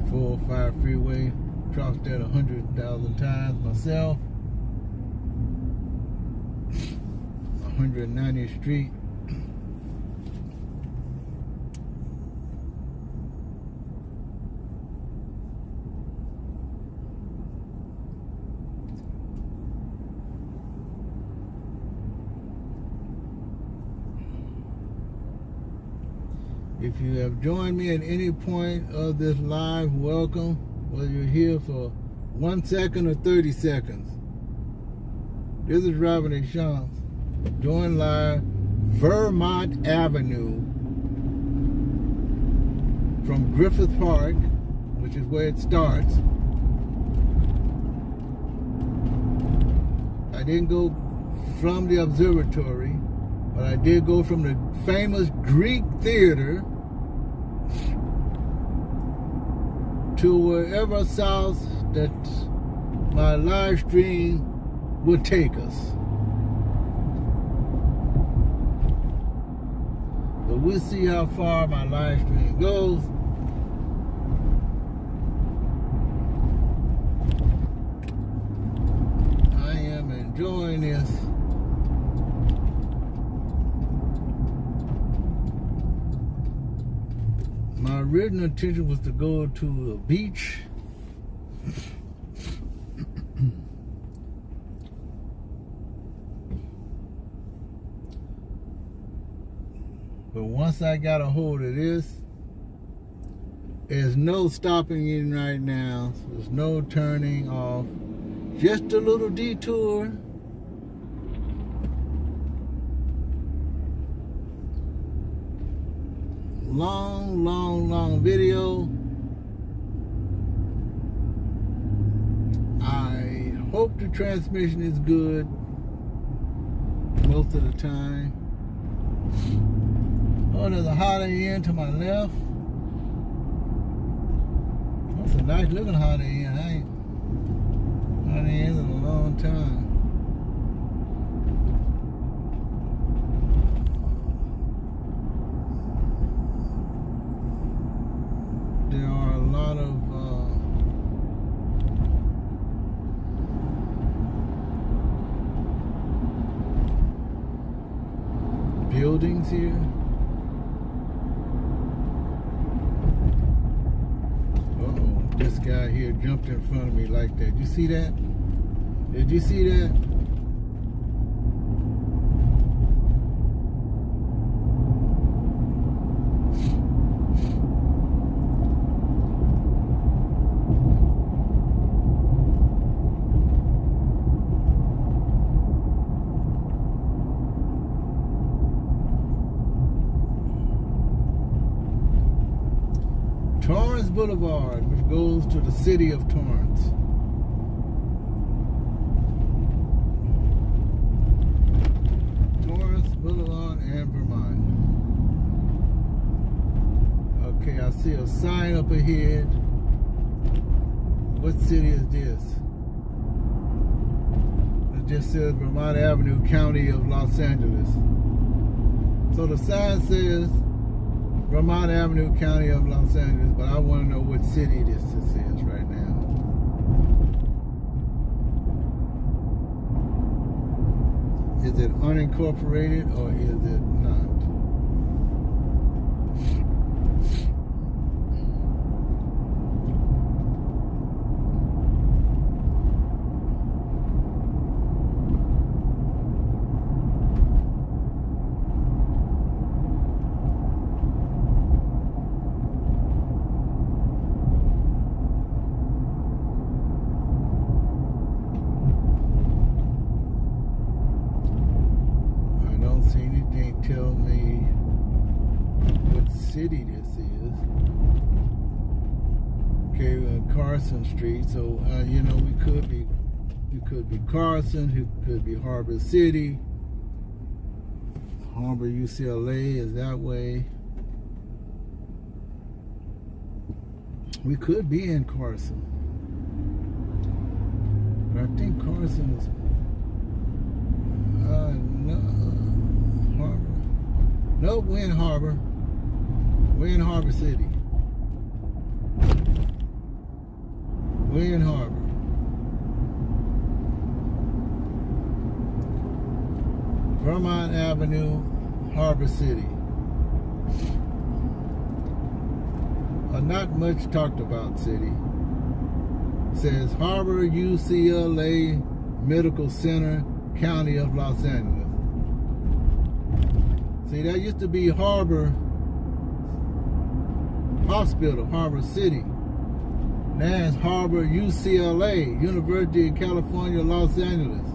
S1: Full 5 freeway. Crossed that 100,000 times myself. 190th Street. If you have joined me at any point of this live, welcome. Whether you're here for 1 second or 30 seconds. This is Robert A. Shams. Join live Vermont Avenue from Griffith Park, which is where it starts. I didn't go from the observatory, but I did go from the famous Greek theater to wherever south that my live stream would take us. But we'll see how far my live stream goes. I am enjoying this. My original intention was to go to a beach. But once I got a hold of this, there's no stopping in right now. So there's no turning off. Just a little detour. Long video. I hope the transmission is good most of the time. Oh, there's a Holiday Inn to my left. That's a nice looking Holiday Inn. I ain't Holiday Inn in a long time. There are a lot of buildings here. Uh-oh. guy here jumped in front of me like that. You see that? Did you see that? Torrance Boulevard, which goes to the city of Torrance. Torrance Boulevard and Vermont. Okay, I see a sign up ahead. What city is this? It just says Vermont Avenue, County of Los Angeles. So the sign says Vermont Avenue, County of Los Angeles, but I want to know what city this is right now. Is it unincorporated or is it not? Tell me what city this is. Okay, we're on Carson Street, so you know, it could be Carson, it could be Harbor City. Harbor UCLA is that way. We could be in Carson, but I think Carson is no. Harbor. Nope, we're in Harbor. We're in Harbor City. We're in Harbor. Vermont Avenue, Harbor City. A not much talked about city. It says Harbor UCLA Medical Center, County of Los Angeles. See, that used to be Harbor Hospital, Harbor City. Now it's Harbor UCLA, University of California, Los Angeles.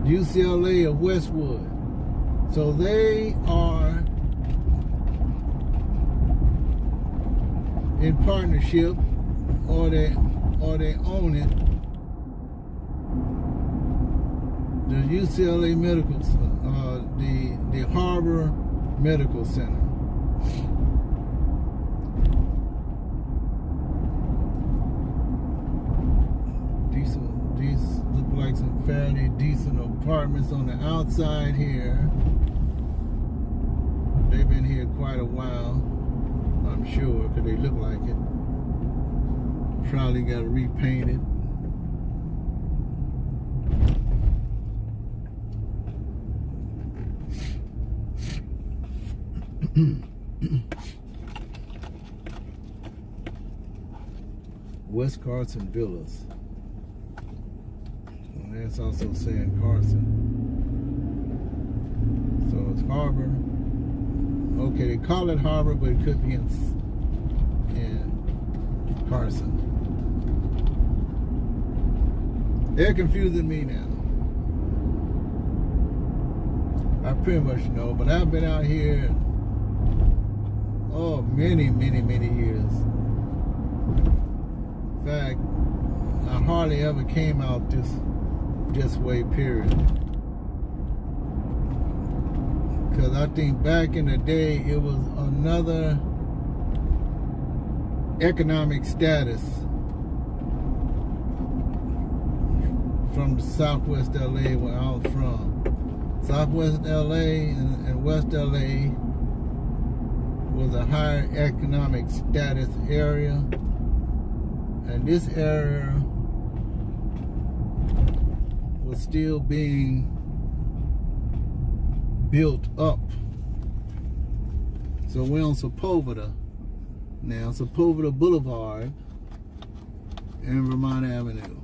S1: UCLA of Westwood. So they are in partnership, or they own it. The UCLA Medical Center. The Harbor Medical Center. These look like some fairly decent apartments on the outside here. They've been here quite a while, I'm sure, because they look like it. Probably got repainted. West Carson Villas. And that's also saying Carson. So it's Harbor. Okay, they call it Harbor, but it could be in Carson. They're confusing me now. I pretty much know, but I've been out here many years. In fact, I hardly ever came out this way, period. Because I think back in the day, it was another economic status from the Southwest LA where I was from. Southwest LA and West LA was a higher economic status area, and this area was still being built up. So we're on Sepulveda Now, Sepulveda Boulevard and Vermont Avenue.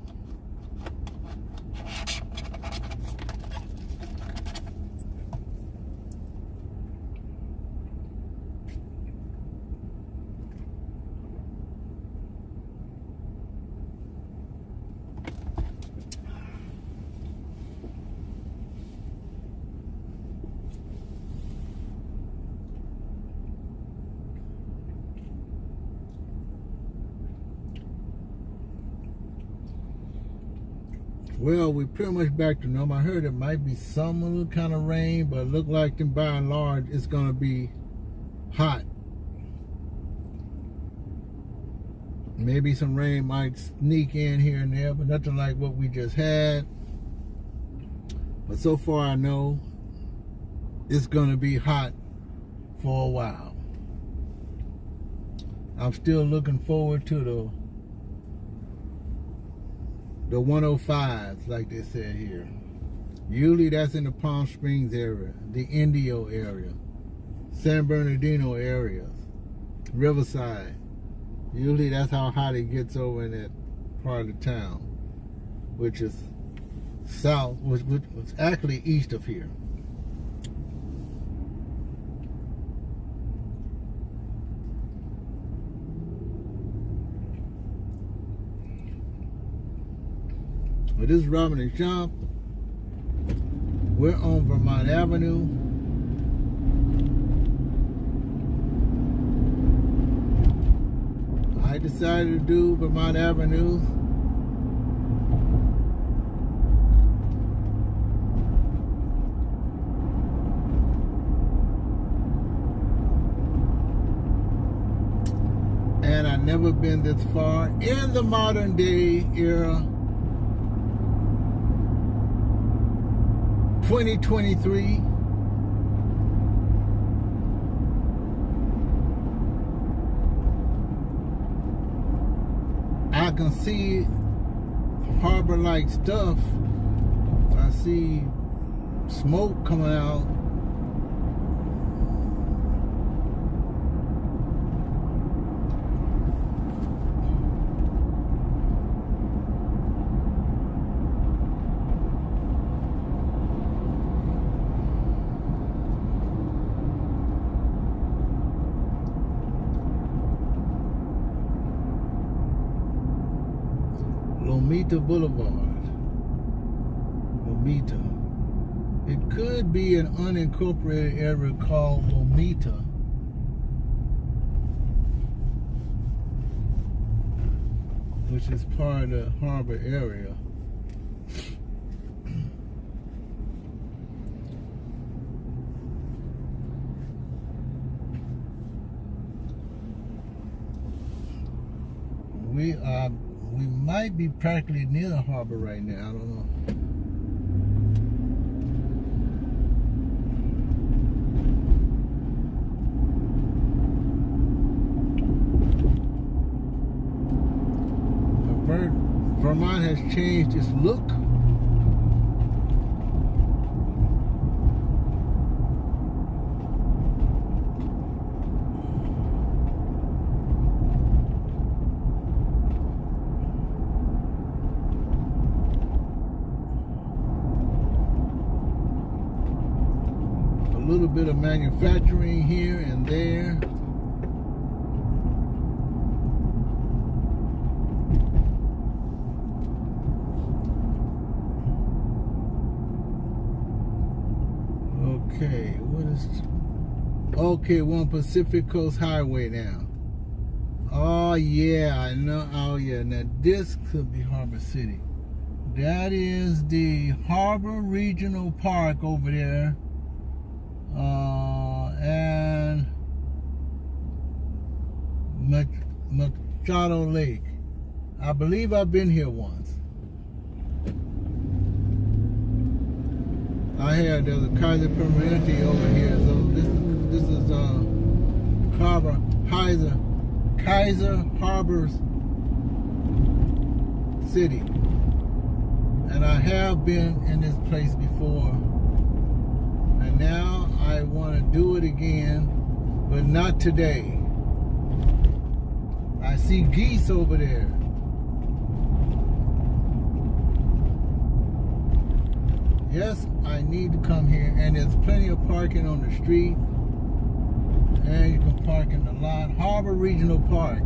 S1: Well, we're pretty much back to normal. I heard it might be some little kind of rain, but it looked like by and large it's going to be hot. Maybe some rain might sneak in here and there, but nothing like what we just had. But so far I know it's going to be hot for a while. I'm still looking forward to the 105s, like they said here. Usually that's in the Palm Springs area, the Indio area, San Bernardino areas, Riverside. Usually that's how hot it gets over in that part of the town, which is south, which was actually east of here. But this is Robin and Jump. We're on Vermont Avenue. I decided to do Vermont Avenue. And I've never been this far in the modern day era. 2023. I can see harbor-like stuff. I see smoke coming out. Lomita Boulevard. Lomita. It could be an unincorporated area called Lomita. Which is part of the harbor area. We might be practically near the harbor right now. I don't know. Vermont has changed its look. A little bit of manufacturing here and there. Okay, what is... Okay, we're on Pacific Coast Highway now. Oh, yeah, I know. Oh, yeah. Now, this could be Harbor City. That is the Harbor Regional Park over there. And Machado Lake. I believe I've been here once. There's a Kaiser Permanente over here. So this is Kaiser Harbor's city. And I have been in this place before. And now I want to do it again, but not today. I see geese over there. Yes, I need to come here, and there's plenty of parking on the street, and you can park in the lot. Harbor Regional Park.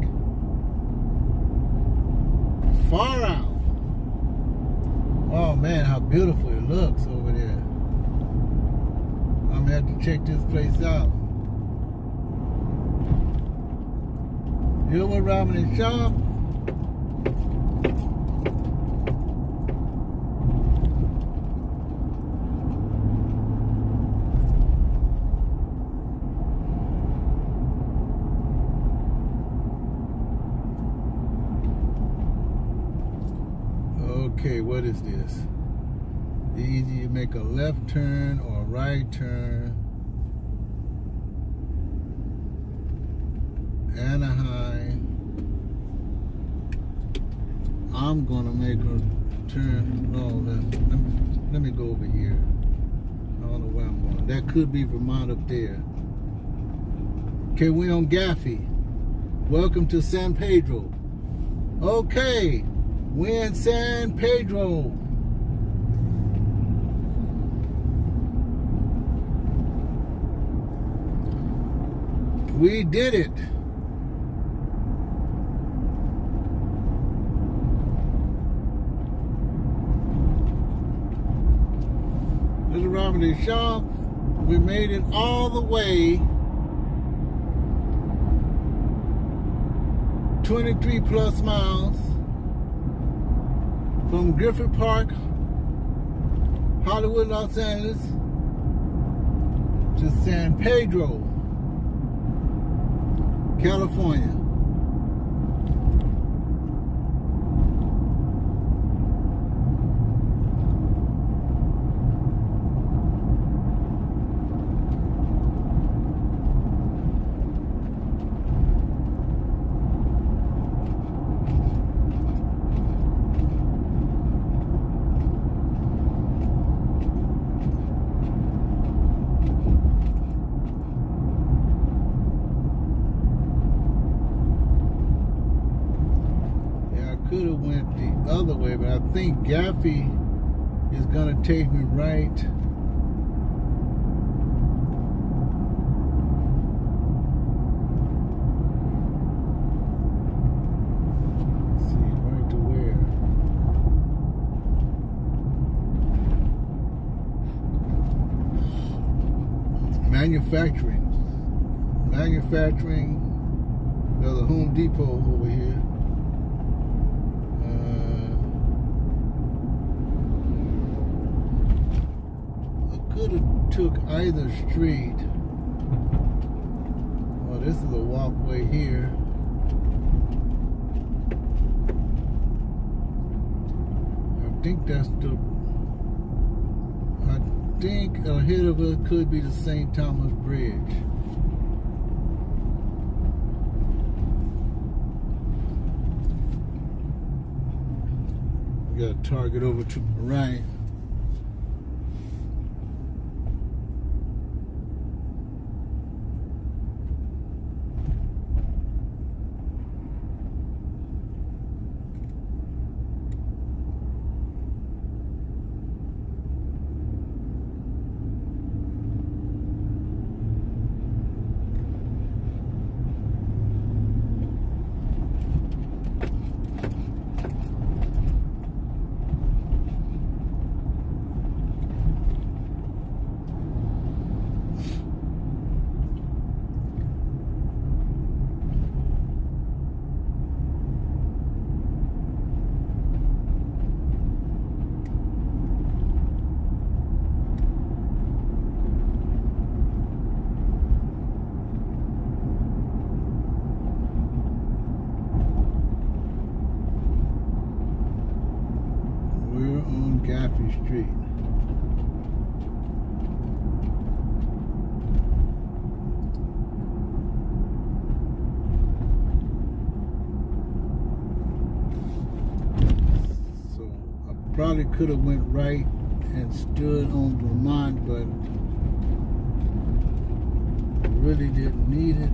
S1: Far out. Oh man, how beautiful it looks over there. I'm gonna have to check this place out. You were robbing a shop. Okay, what is this? Either you make a left turn or a right turn. Anaheim. I'm gonna make a turn. No, let me go over here. I don't know where I'm going. That could be Vermont up there. Okay, we're on Gaffey. Welcome to San Pedro. Okay, we're in San Pedro. We did it. This is Robert Shaw. We made it all the way 23 plus miles from Griffith Park, Hollywood, Los Angeles to San Pedro, California. Could have went the other way, but I think Gaffey is gonna take me right. Let's see, right to where? Manufacturing. There's a Home Depot over here. Could have took either street. Well, this is a walkway here. I think that's the. I think ahead of us could be the St. Thomas Bridge. We got a Target over to the right. Gaffey Street. So I probably could have went right and stood on Vermont, but really didn't need it.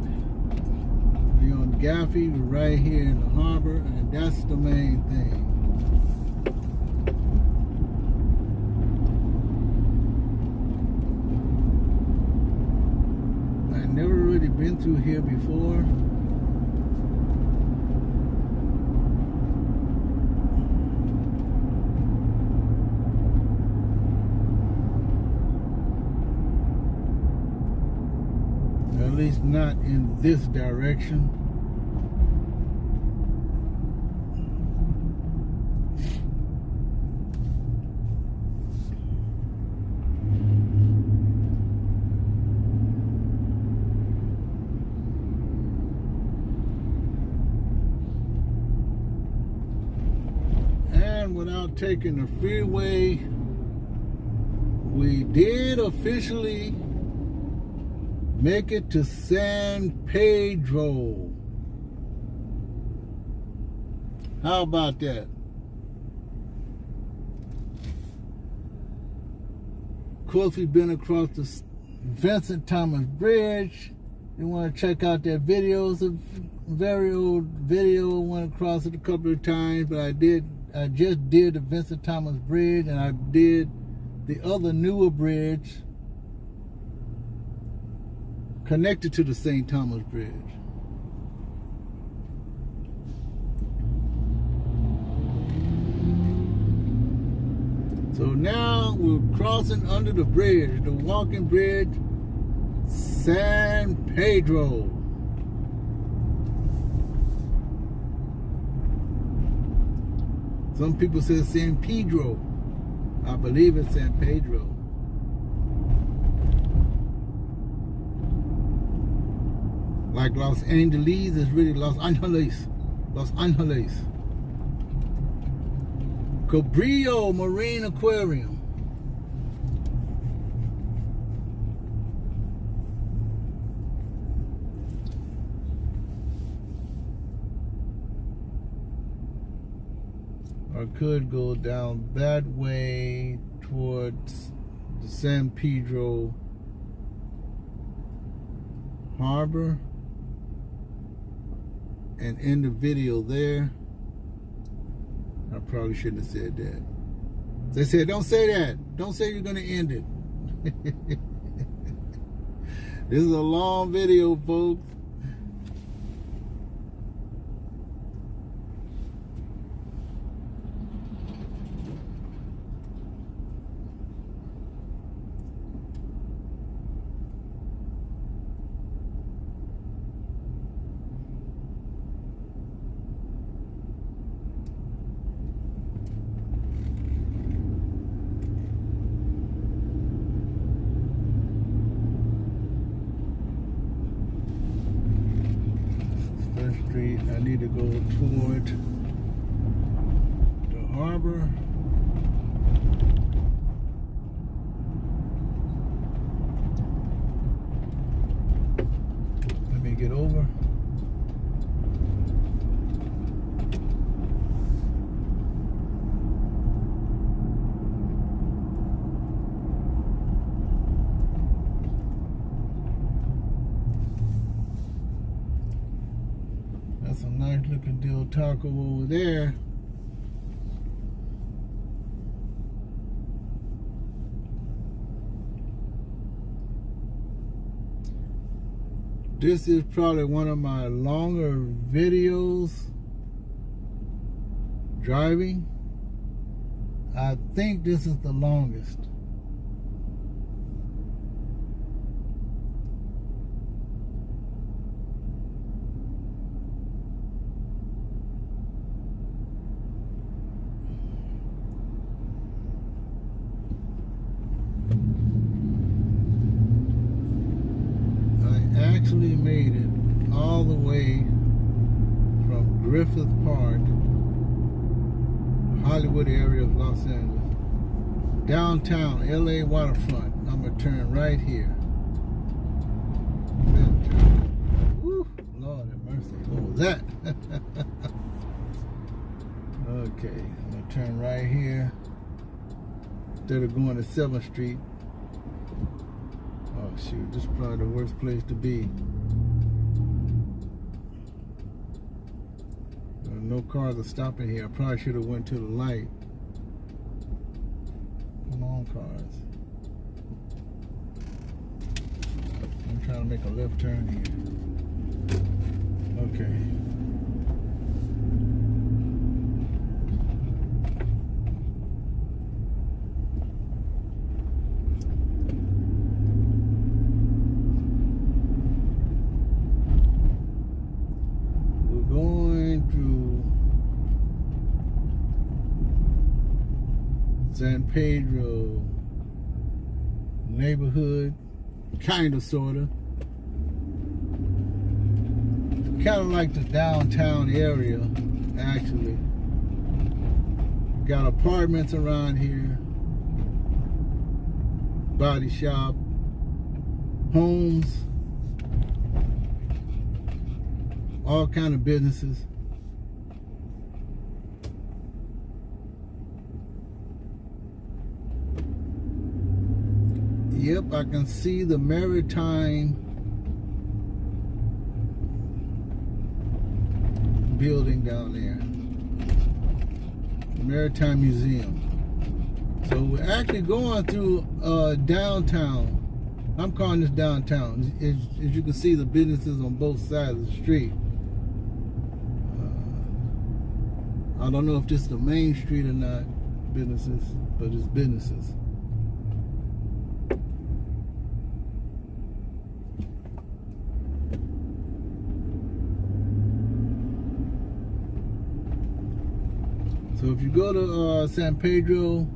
S1: You're on Gaffey, we're right here in the harbor, and that's the main thing. I've never really been through here before. At least not in this direction. And without taking the freeway, we did officially make it to San Pedro. How about that? Of course, we've been across the Vincent Thomas Bridge. You want to check out that video? It's a very old video. I went across it a couple of times, but I just did the Vincent Thomas Bridge, and I did the other newer bridge connected to the St. Thomas Bridge. So now we're crossing under the bridge, the walking bridge, San Pedro. Some people say San Pedro. I believe it's San Pedro. Like Los Angeles is really Los Angeles. Los Angeles. Cabrillo Marine Aquarium. I could go down that way towards the San Pedro Harbor and end the video there. I probably shouldn't have said that. They said, don't say that. Don't say you're going to end it. This is a long video, folks. I need to go toward the harbor. Let me get over. That's a nice looking Del Taco over there. This is probably one of my longer videos driving. I think this is the longest. Actually made it all the way from Griffith Park, Hollywood area of Los Angeles, downtown LA waterfront. I'm gonna turn right here. Woo, Lord have mercy. What was that? Okay, I'm gonna turn right here instead of going to 7th Street. Oh shoot, this is probably the worst place to be. No cars are stopping here. I probably should have went to the light. Come on, cars. I'm trying to make a left turn here. Okay. We're going through San Pedro neighborhood, kind of, sort of. Kind of like the downtown area, actually. Got apartments around here, body shop, homes, all kind of businesses. Yep, I can see the maritime building down there, the Maritime Museum. So we're actually going through downtown. I'm calling this downtown. As you can see, the businesses on both sides of the street. I don't know if this is the main street or not, businesses, but it's businesses. So if you go to San Pedro,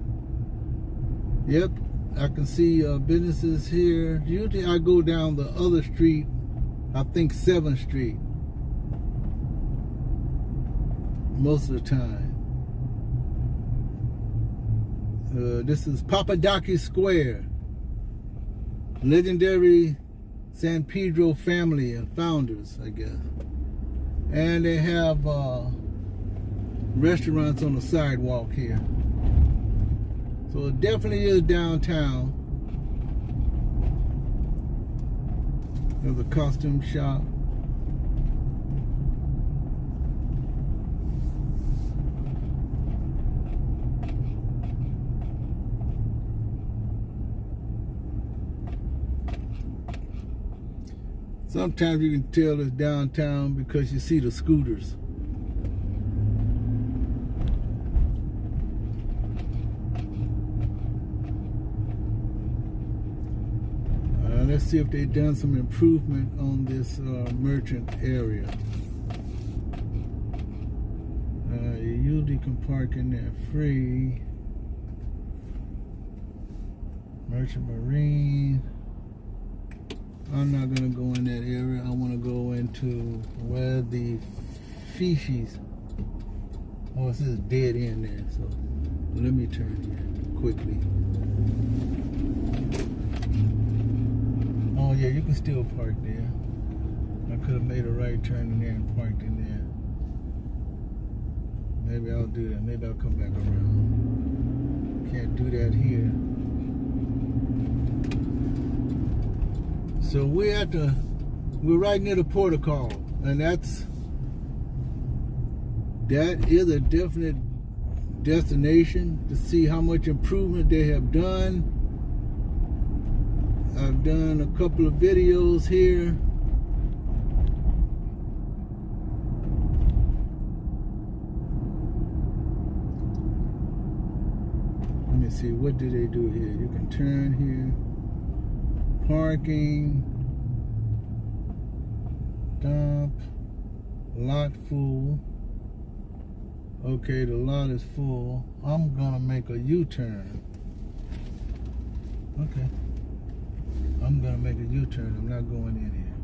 S1: yep, I can see businesses here. Usually I go down the other street, I think 7th Street, most of the time. This is Papadaki Square, legendary San Pedro family and founders, I guess. And they have restaurants on the sidewalk here. So it definitely is downtown. There's a costume shop. Sometimes you can tell it's downtown because you see the scooters. Let's see if they've done some improvement on this merchant area. You usually can park in there free. Merchant Marine. I'm not going to go in that area. I want to go into where the fishies. Oh, this is dead end there. So let me turn here quickly. Oh yeah, you can still park there. I could have made a right turn in there and parked in there. Maybe I'll do that. Maybe I'll come back around. Can't do that here. So we're right near the protocol, and that is a definite destination to see how much improvement they have done. I've done a couple of videos here. Let me see, what do they do here? You can turn here. Parking. Dump. Lot full. Okay, the lot is full. I'm gonna make a U-turn. Okay. I'm gonna make a U-turn. I'm not going in here.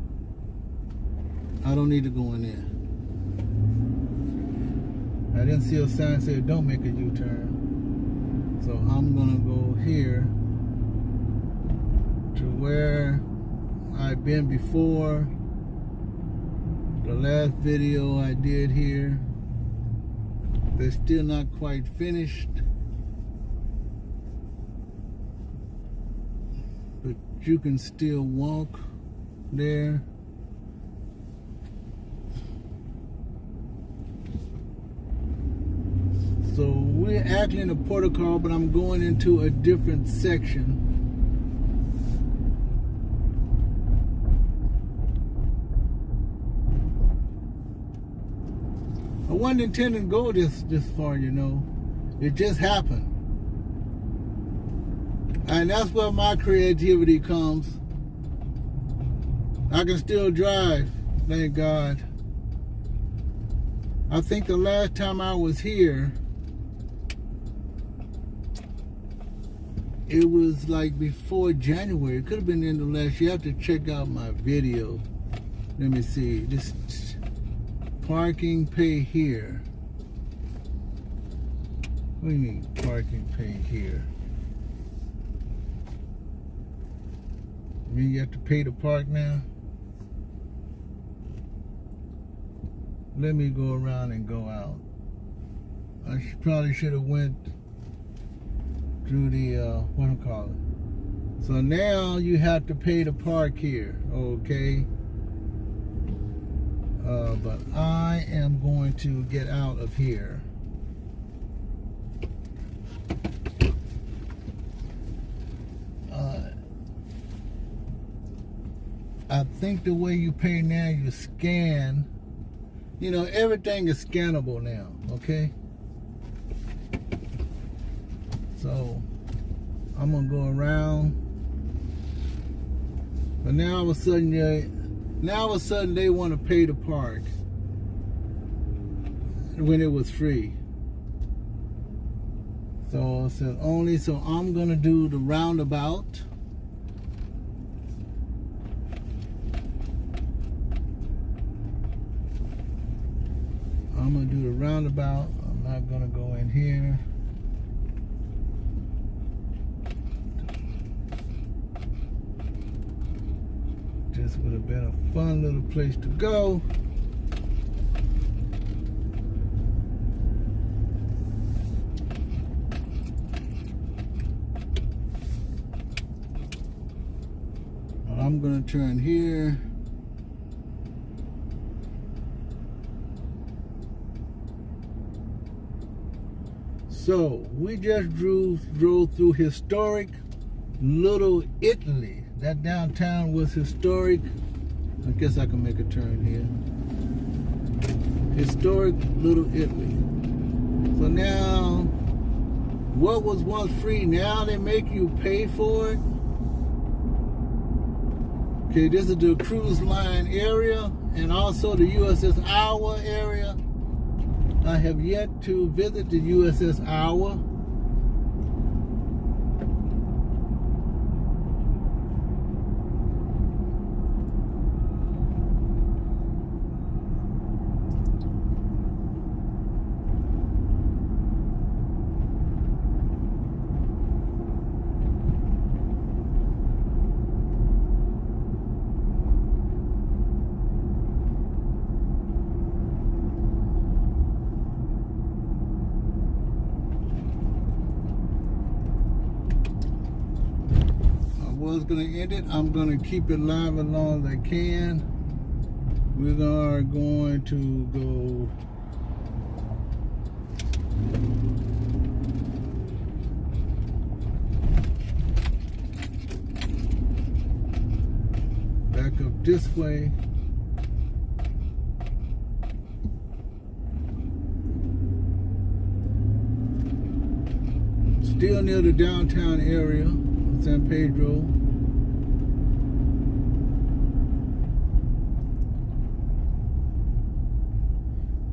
S1: I don't need to go in there. I didn't see a sign saying don't make a U-turn. So I'm gonna go here to where I've been before. The last video I did here. They're still not quite finished. But you can still walk there. exactly in the protocol, but I'm going into a different section. I wasn't intending to go this far, you know. It just happened. And that's where my creativity comes. I can still drive, thank God. I think the last time I was here, it was like before January. It could have been in the last year. You have to check out my video. Let me see. This parking pay here. What do you mean parking pay here? You mean you have to pay to park now? Let me go around and go out. I probably should have went through the, what do I call it? So now you have to pay to park here, okay? But I am going to get out of here. I think the way you pay now, you scan. You know, everything is scannable now, okay? So, I'm gonna go around. But now all of a sudden they want to pay to park when it was free. So it says only, so I'm gonna do the roundabout. I'm gonna do the roundabout. I'm not gonna go in here. This would have been a fun little place to go. But I'm gonna turn here. So we just drove through historic Little Italy. That downtown was historic. I guess I can make a turn here. Historic Little Italy. So now, what was once free, now they make you pay for it. Okay, this is the cruise line area and also the USS Iowa area. I have yet to visit the USS Iowa. Was going to end it. I'm going to keep it live as long as I can. We are going to go back up this way. Still near the downtown area, San Pedro.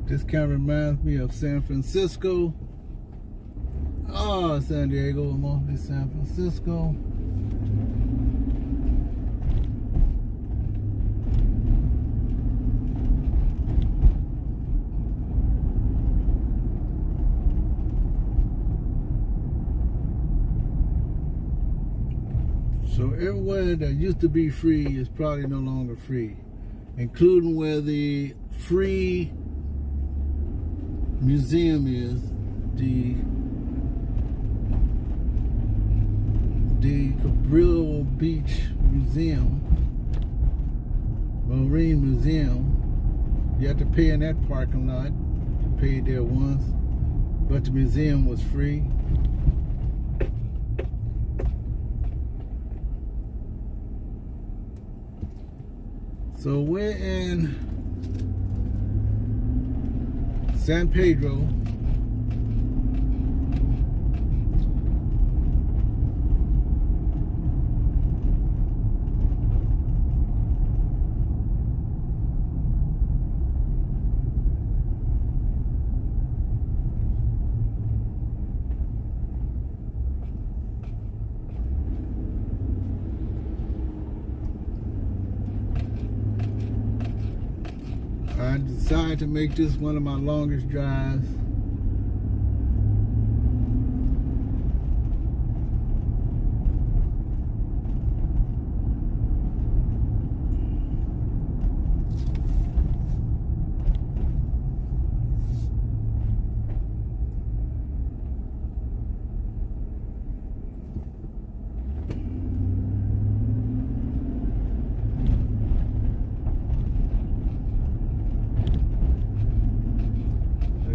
S1: This kind of reminds me of San Francisco. Oh, San Diego, mostly San Francisco. So everywhere that used to be free is probably no longer free, including where the free museum is, the Cabrillo Beach Museum, Marine Museum. You have to pay in that parking lot. You paid there once. but the museum was free. So we're in San Pedro. I decided to make this one of my longest drives.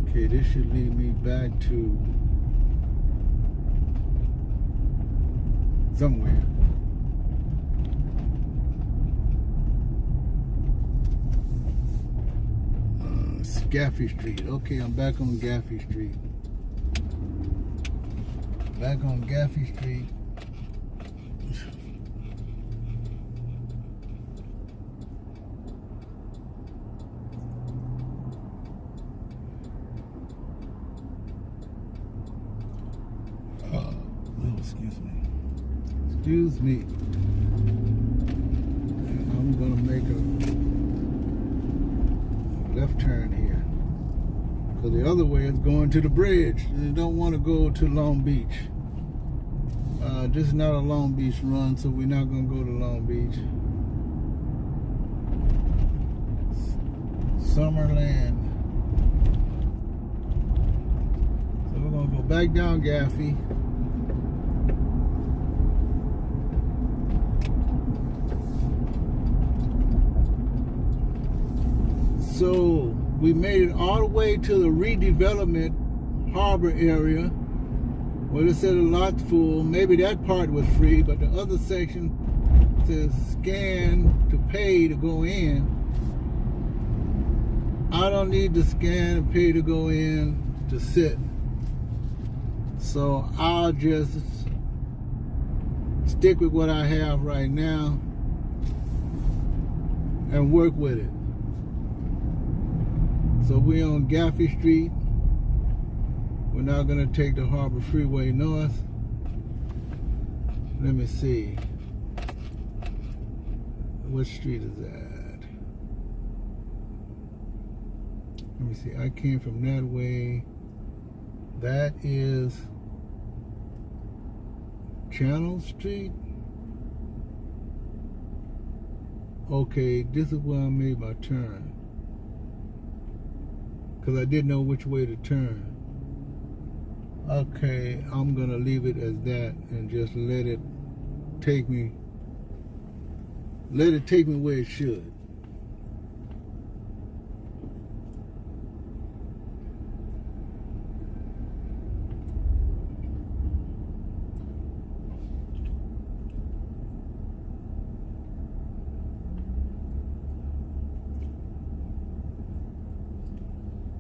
S1: Okay, this should lead me back to somewhere. Gaffey Street. Okay, I'm back on Gaffey Street. Back on Gaffey Street. Excuse me. I'm gonna make a left turn here, because the other way is going to the bridge. You don't want to go to Long Beach. This is not a Long Beach run, so we're not gonna go to Long Beach. Summerland. So we're gonna go back down Gaffey. So we made it all the way to the redevelopment harbor area where it said a lot's full. Maybe that part was free, but the other section says scan to pay to go in. I don't need to scan and pay to go in to sit. So I'll just stick with what I have right now and work with it. So we're on Gaffey Street. We're now gonna take the Harbor Freeway north. Let me see. What street is that? Let me see. I came from that way. That is Channel Street. Okay, this is where I made my turn, because I didn't know which way to turn. Okay, I'm gonna leave it as that and just let it take me where it should.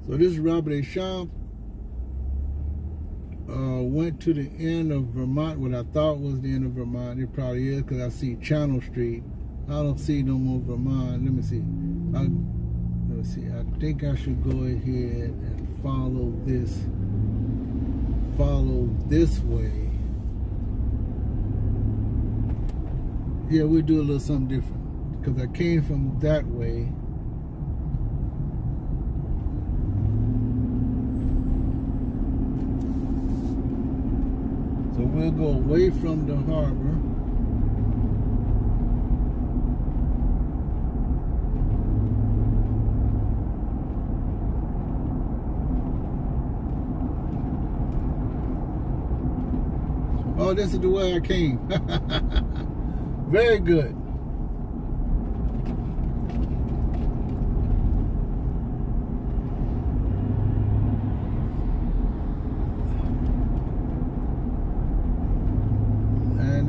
S1: So this is Robert A. Champ. Went to the end of Vermont, what I thought was the end of Vermont. It probably is, because I see Channel Street. I don't see no more Vermont. Let me see. I think I should go ahead and follow this way. Yeah, we'll do a little something different, because I came from that way. So we'll go away from the harbor. Oh, this is the way I came. Very good.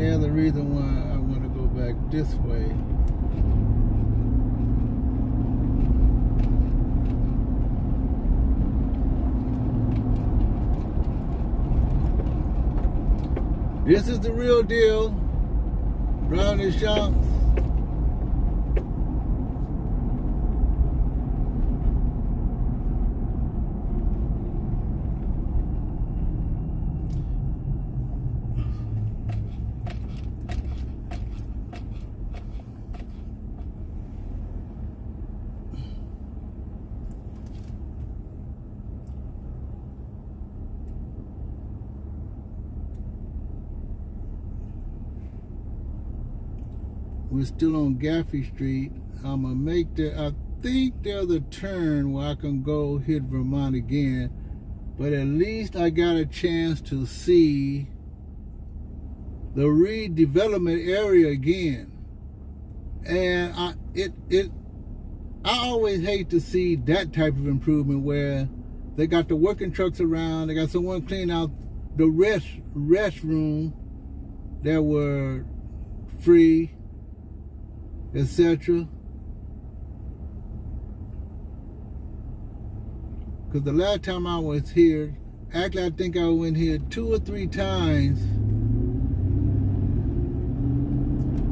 S1: And there's the reason why I want to go back this way. This is the real deal. Brownie shops. We're still on Gaffey Street. I'm gonna make I think there's a turn where I can go hit Vermont again, but at least I got a chance to see the redevelopment area again. And I always hate to see that type of improvement where they got the working trucks around, they got someone clean out the restroom that were free, etc. Because the last time I was here, actually I think I went here 2 or 3 times,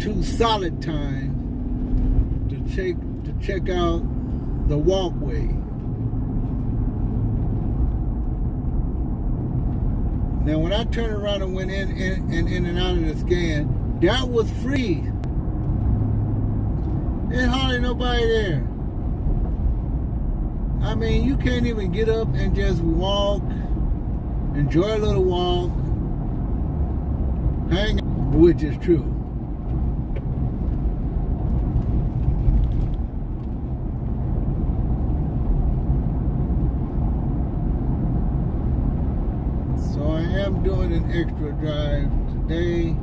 S1: 2 solid times to check out the walkway. Now when I turned around and went in and out of the scan, that was free. There's hardly nobody there. I mean, you can't even get up and just walk, enjoy a little walk, hang out, which is true. So I am doing an extra drive today.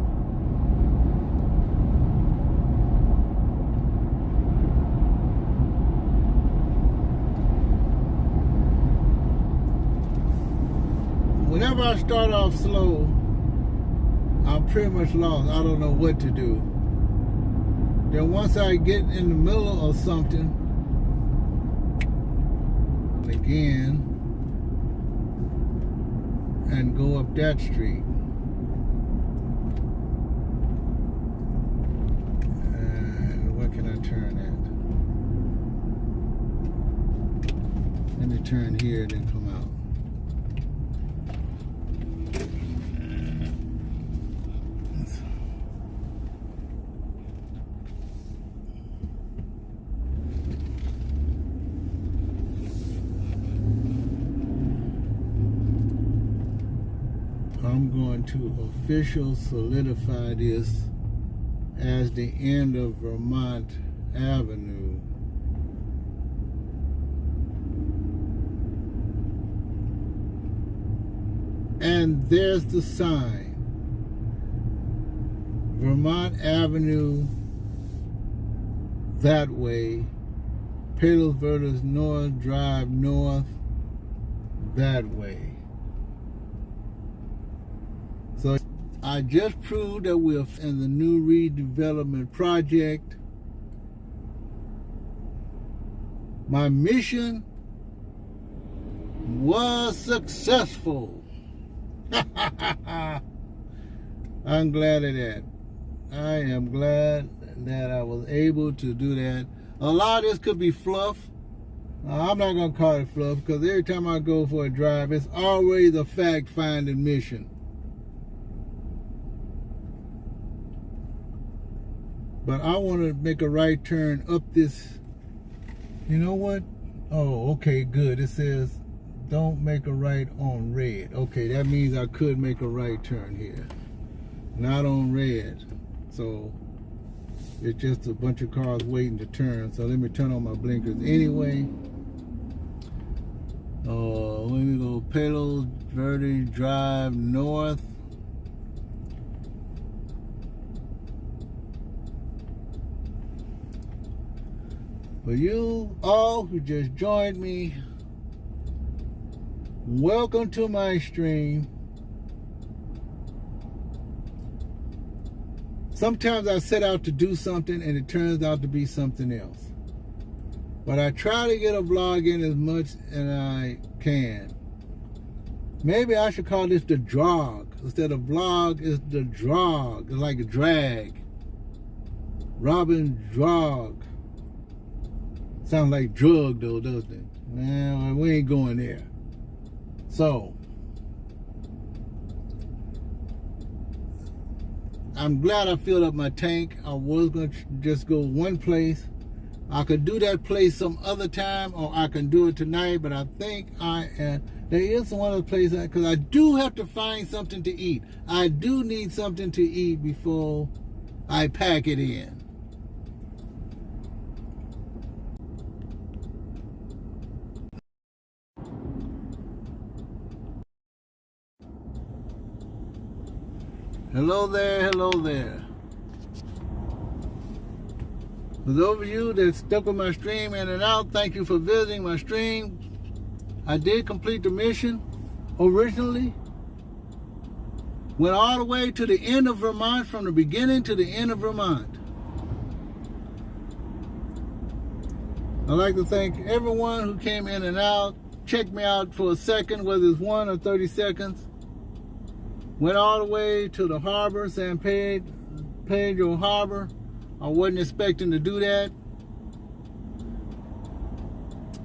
S1: Whenever I start off slow, I'm pretty much lost. I don't know what to do. Then once I get in the middle of something, again, and go up that street. And where can I turn at? Let me turn here and then come out. I'm going to officially solidify this as the end of Vermont Avenue. And there's the sign. Vermont Avenue that way. Palos Verdes North Drive north that way. So I just proved that we're in the new redevelopment project. My mission was successful. I'm glad of that. I am glad that I was able to do that. A lot of this could be fluff. I'm not going to call it fluff because every time I go for a drive, it's always a fact-finding mission. But I want to make a right turn up this. You know what? Oh, okay, good. It says don't make a right on red. Okay, that means I could make a right turn here. Not on red. So it's just a bunch of cars waiting to turn. So let me turn on my blinkers anyway. Let me go Palos Verdes Drive north. For you all who just joined me, welcome to my stream. Sometimes I set out to do something and it turns out to be something else. But I try to get a vlog in as much as I can. Maybe I should call this the drog. Instead of vlog, it's the drog. It's like a drag. Robin drog. Sounds like drug though, doesn't it? Well, we ain't going there. So, I'm glad I filled up my tank. I was going to just go one place. I could do that place some other time, or I can do it tonight, but I think there is one other place, because I do have to find something to eat. I do need something to eat before I pack it in. Hello there, hello there. For those of you that stuck with my stream in and out, thank you for visiting my stream. I did complete the mission originally. Went all the way to the end of Vermont, from the beginning to the end of Vermont. I'd like to thank everyone who came in and out, checked me out for a second, whether it's 1 or 30 seconds. Went all the way to the harbor, San Pedro Harbor. I wasn't expecting to do that,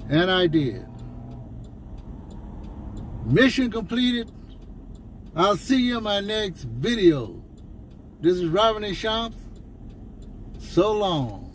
S1: and I did. Mission completed. I'll see you in my next video. This is Robin A. Shomps. So long.